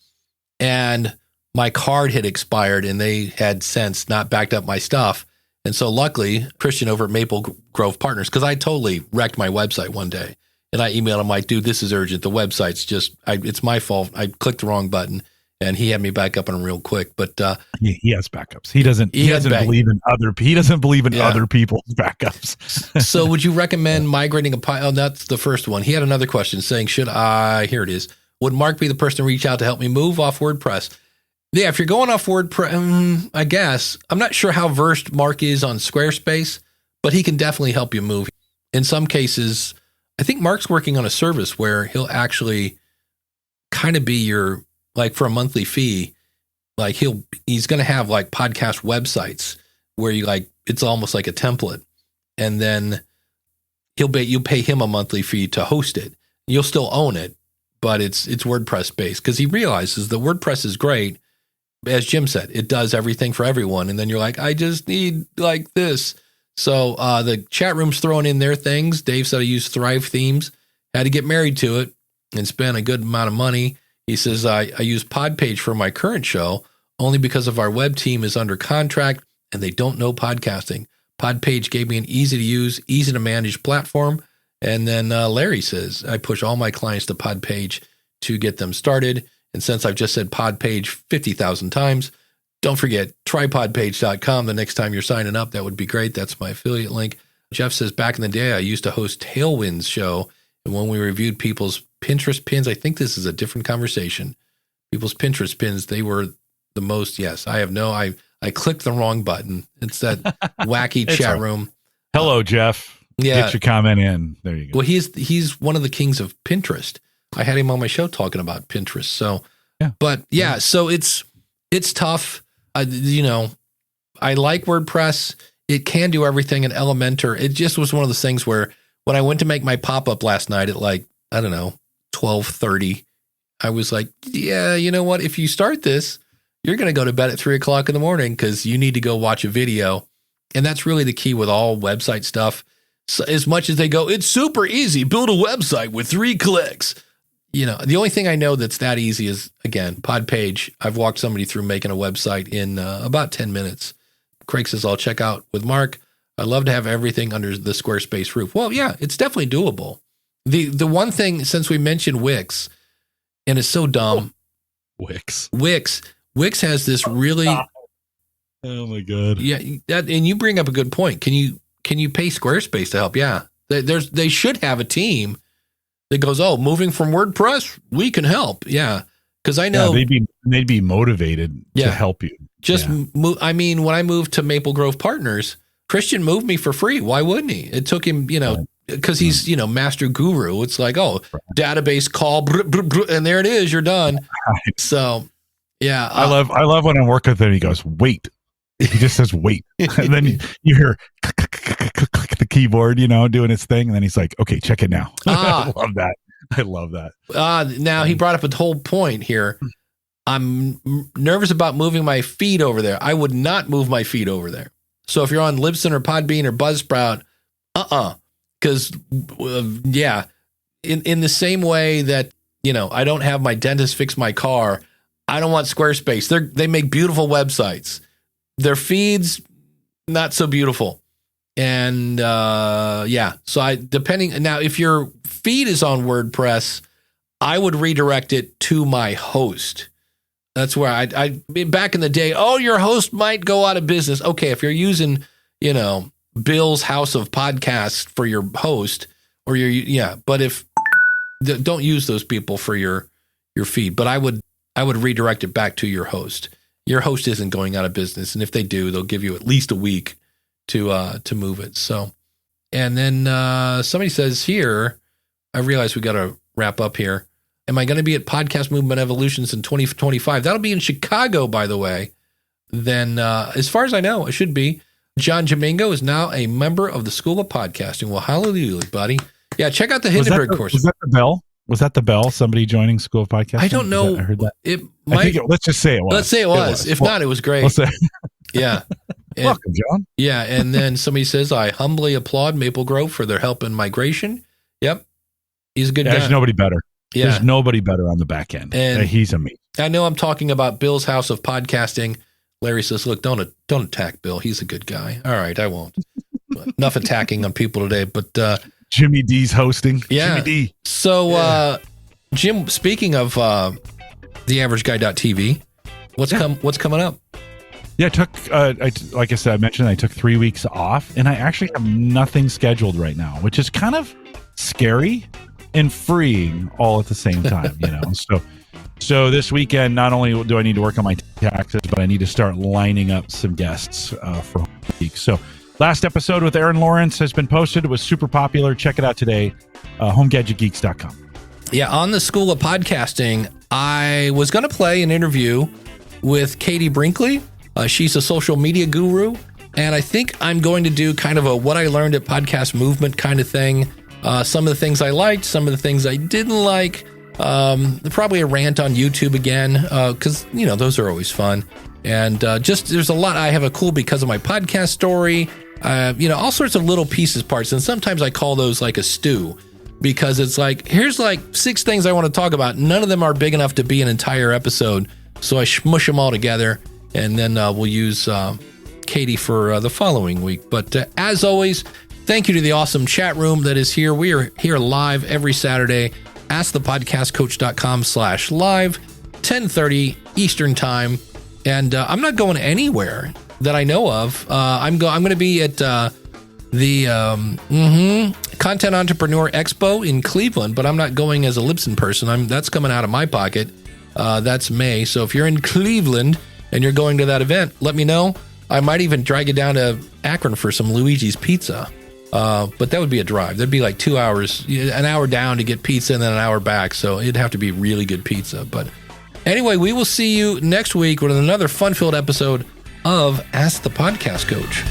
S1: And my card had expired and they had since not backed up my stuff. And so luckily, Christian over at Maple Grove Partners, because I totally wrecked my website one day. And I emailed him like, dude, this is urgent. The website's it's my fault. I clicked the wrong button. And he had me back up on him real quick, but
S3: he has backups. He doesn't believe in other people's backups.
S1: So would you recommend migrating oh, that's the first one. He had another question saying, here it is. Would Mark be the person to reach out to help me move off WordPress? Yeah, if you're going off WordPress, I guess. I'm not sure how versed Mark is on Squarespace, but he can definitely help you move. In some cases, I think Mark's working on a service where he'll actually kind of be your, like for a monthly fee, like he's going to have like podcast websites where you it's almost like a template, and then you pay him a monthly fee to host it. You'll still own it, but it's WordPress based because he realizes that WordPress is great. As Jim said, it does everything for everyone. And then you're like, I just need like this. So the chat room's throwing in their things. Dave said I used Thrive Themes, had to get married to it and spend a good amount of money. He says, I use Podpage for my current show only because of our web team is under contract and they don't know podcasting. Podpage gave me an easy to use, easy to manage platform. And then Larry says, I push all my clients to Podpage to get them started. And since I've just said Podpage 50,000 times, don't forget tripodpage.com. The next time you're signing up, that would be great. That's my affiliate link. Jeff says, back in the day, I used to host Tailwind's show. And when we reviewed people's Pinterest pins, I think this is a different conversation. People's Pinterest pins, they were the most. Yes, I clicked the wrong button. It's that wacky chat room.
S3: Hello, Jeff.
S1: Yeah.
S3: Get your comment in. There you go.
S1: Well, he's one of the kings of Pinterest. I had him on my show talking about Pinterest. So,
S3: yeah.
S1: But yeah, so it's tough. I like WordPress. It can do everything in Elementor. It just was one of those things where when I went to make my pop-up last night at 12:30, I was like, yeah, you know what? If you start this, you're going to go to bed at 3:00 in the morning because you need to go watch a video. And that's really the key with all website stuff. So as much as they go, it's super easy, build a website with 3 clicks. The only thing I know that's that easy is, again, Podpage. I've walked somebody through making a website in about 10 minutes. Craig says, I'll check out with Mark. I'd love to have everything under the Squarespace roof. Well, yeah, it's definitely doable. The one thing, since we mentioned Wix, and it's so dumb.
S3: Wix
S1: has this really.
S3: Oh my God.
S1: Yeah, and you bring up a good point. Can you pay Squarespace to help? Yeah, they should have a team that goes, oh, moving from WordPress, we can help. Yeah, because I know
S3: they'd be motivated to help you.
S1: When I moved to Maple Grove Partners, Christian moved me for free. Why wouldn't he? It took him, because he's, master guru. It's like, database call, and there it is. You're done. Right. So, yeah.
S3: I love when I work with him. He goes, wait. He just says, wait. And then you hear click the keyboard, doing its thing. And then he's like, okay, check it now. I love that.
S1: Now he brought up a whole point here. I'm nervous about moving my feed over there. I would not move my feed over there. So if you're on Libsyn or Podbean or Buzzsprout, because in the same way that I don't have my dentist fix my car, I don't want Squarespace. They make beautiful websites. Their feeds not so beautiful, and so now if your feed is on WordPress, I would redirect it to my host. That's where I back in the day, your host might go out of business. Okay, if you're using, Bill's House of Podcasts for your host or but if don't use those people for your feed, but I would redirect it back to your host. Your host isn't going out of business. And if they do, they'll give you at least a week to move it. So, and then somebody says here, I realize we got to wrap up here. Am I going to be at Podcast Movement Evolutions in 2025? That'll be in Chicago, by the way. Then, as far as I know, it should be. John Jamingo is now a member of the School of Podcasting. Well, hallelujah, buddy. Yeah, check out the Hindenburg course.
S3: Was that the bell? Was that the bell? Somebody joining School of Podcasting?
S1: I don't know.
S3: I heard that.
S1: Let's
S3: just say it was.
S1: Let's say it was. If not, it was great. Yeah. And,
S3: welcome, John.
S1: Yeah, and then somebody says, I humbly applaud Maple Grove for their help in migration. Yep. He's a good guy.
S3: There's nobody better.
S1: Yeah.
S3: There's nobody better on the back end. And he's amazing.
S1: I know I'm talking about Bill's House of Podcasting. Larry says, look, don't attack Bill. He's a good guy. All right, I won't. Enough attacking on people today. But
S3: Jimmy D's hosting.
S1: Yeah.
S3: Jimmy D.
S1: So, Jim, speaking of theaverageguy.tv, what's coming up?
S3: Yeah, like I said, I mentioned I took 3 weeks off, and I actually have nothing scheduled right now, which is kind of scary and freeing all at the same time, So this weekend, not only do I need to work on my taxes, but I need to start lining up some guests for the week. So last episode with Aaron Lawrence has been posted. It was super popular. Check it out today, homegadgetgeeks.com.
S1: Yeah, on the School of Podcasting, I was going to play an interview with Katie Brinkley. She's a social media guru, and I think I'm going to do kind of a what I learned at Podcast Movement kind of thing. Some of the things I liked, some of the things I didn't like. Probably a rant on YouTube again, because those are always fun. And just there's a lot. I have a cool because of my podcast story. All sorts of little pieces, parts, and sometimes I call those like a stew, because it's like here's like 6 things I want to talk about. None of them are big enough to be an entire episode, so I smush them all together, and then we'll use Katie for the following week. But as always, thank you to the awesome chat room that is here. We are here live every Saturday. AskThePodcastCoach.com/live, 10:30 Eastern Time. And I'm not going anywhere that I know of. I'm going to be at the Content Entrepreneur Expo in Cleveland, but I'm not going as a Libsyn person. That's coming out of my pocket. That's May. So if you're in Cleveland and you're going to that event, let me know. I might even drag you down to Akron for some Luigi's Pizza. But that would be a drive. That'd be like 2 hours, an hour down to get pizza and then an hour back. So it'd have to be really good pizza. But anyway, we will see you next week with another fun-filled episode of Ask the Podcast Coach.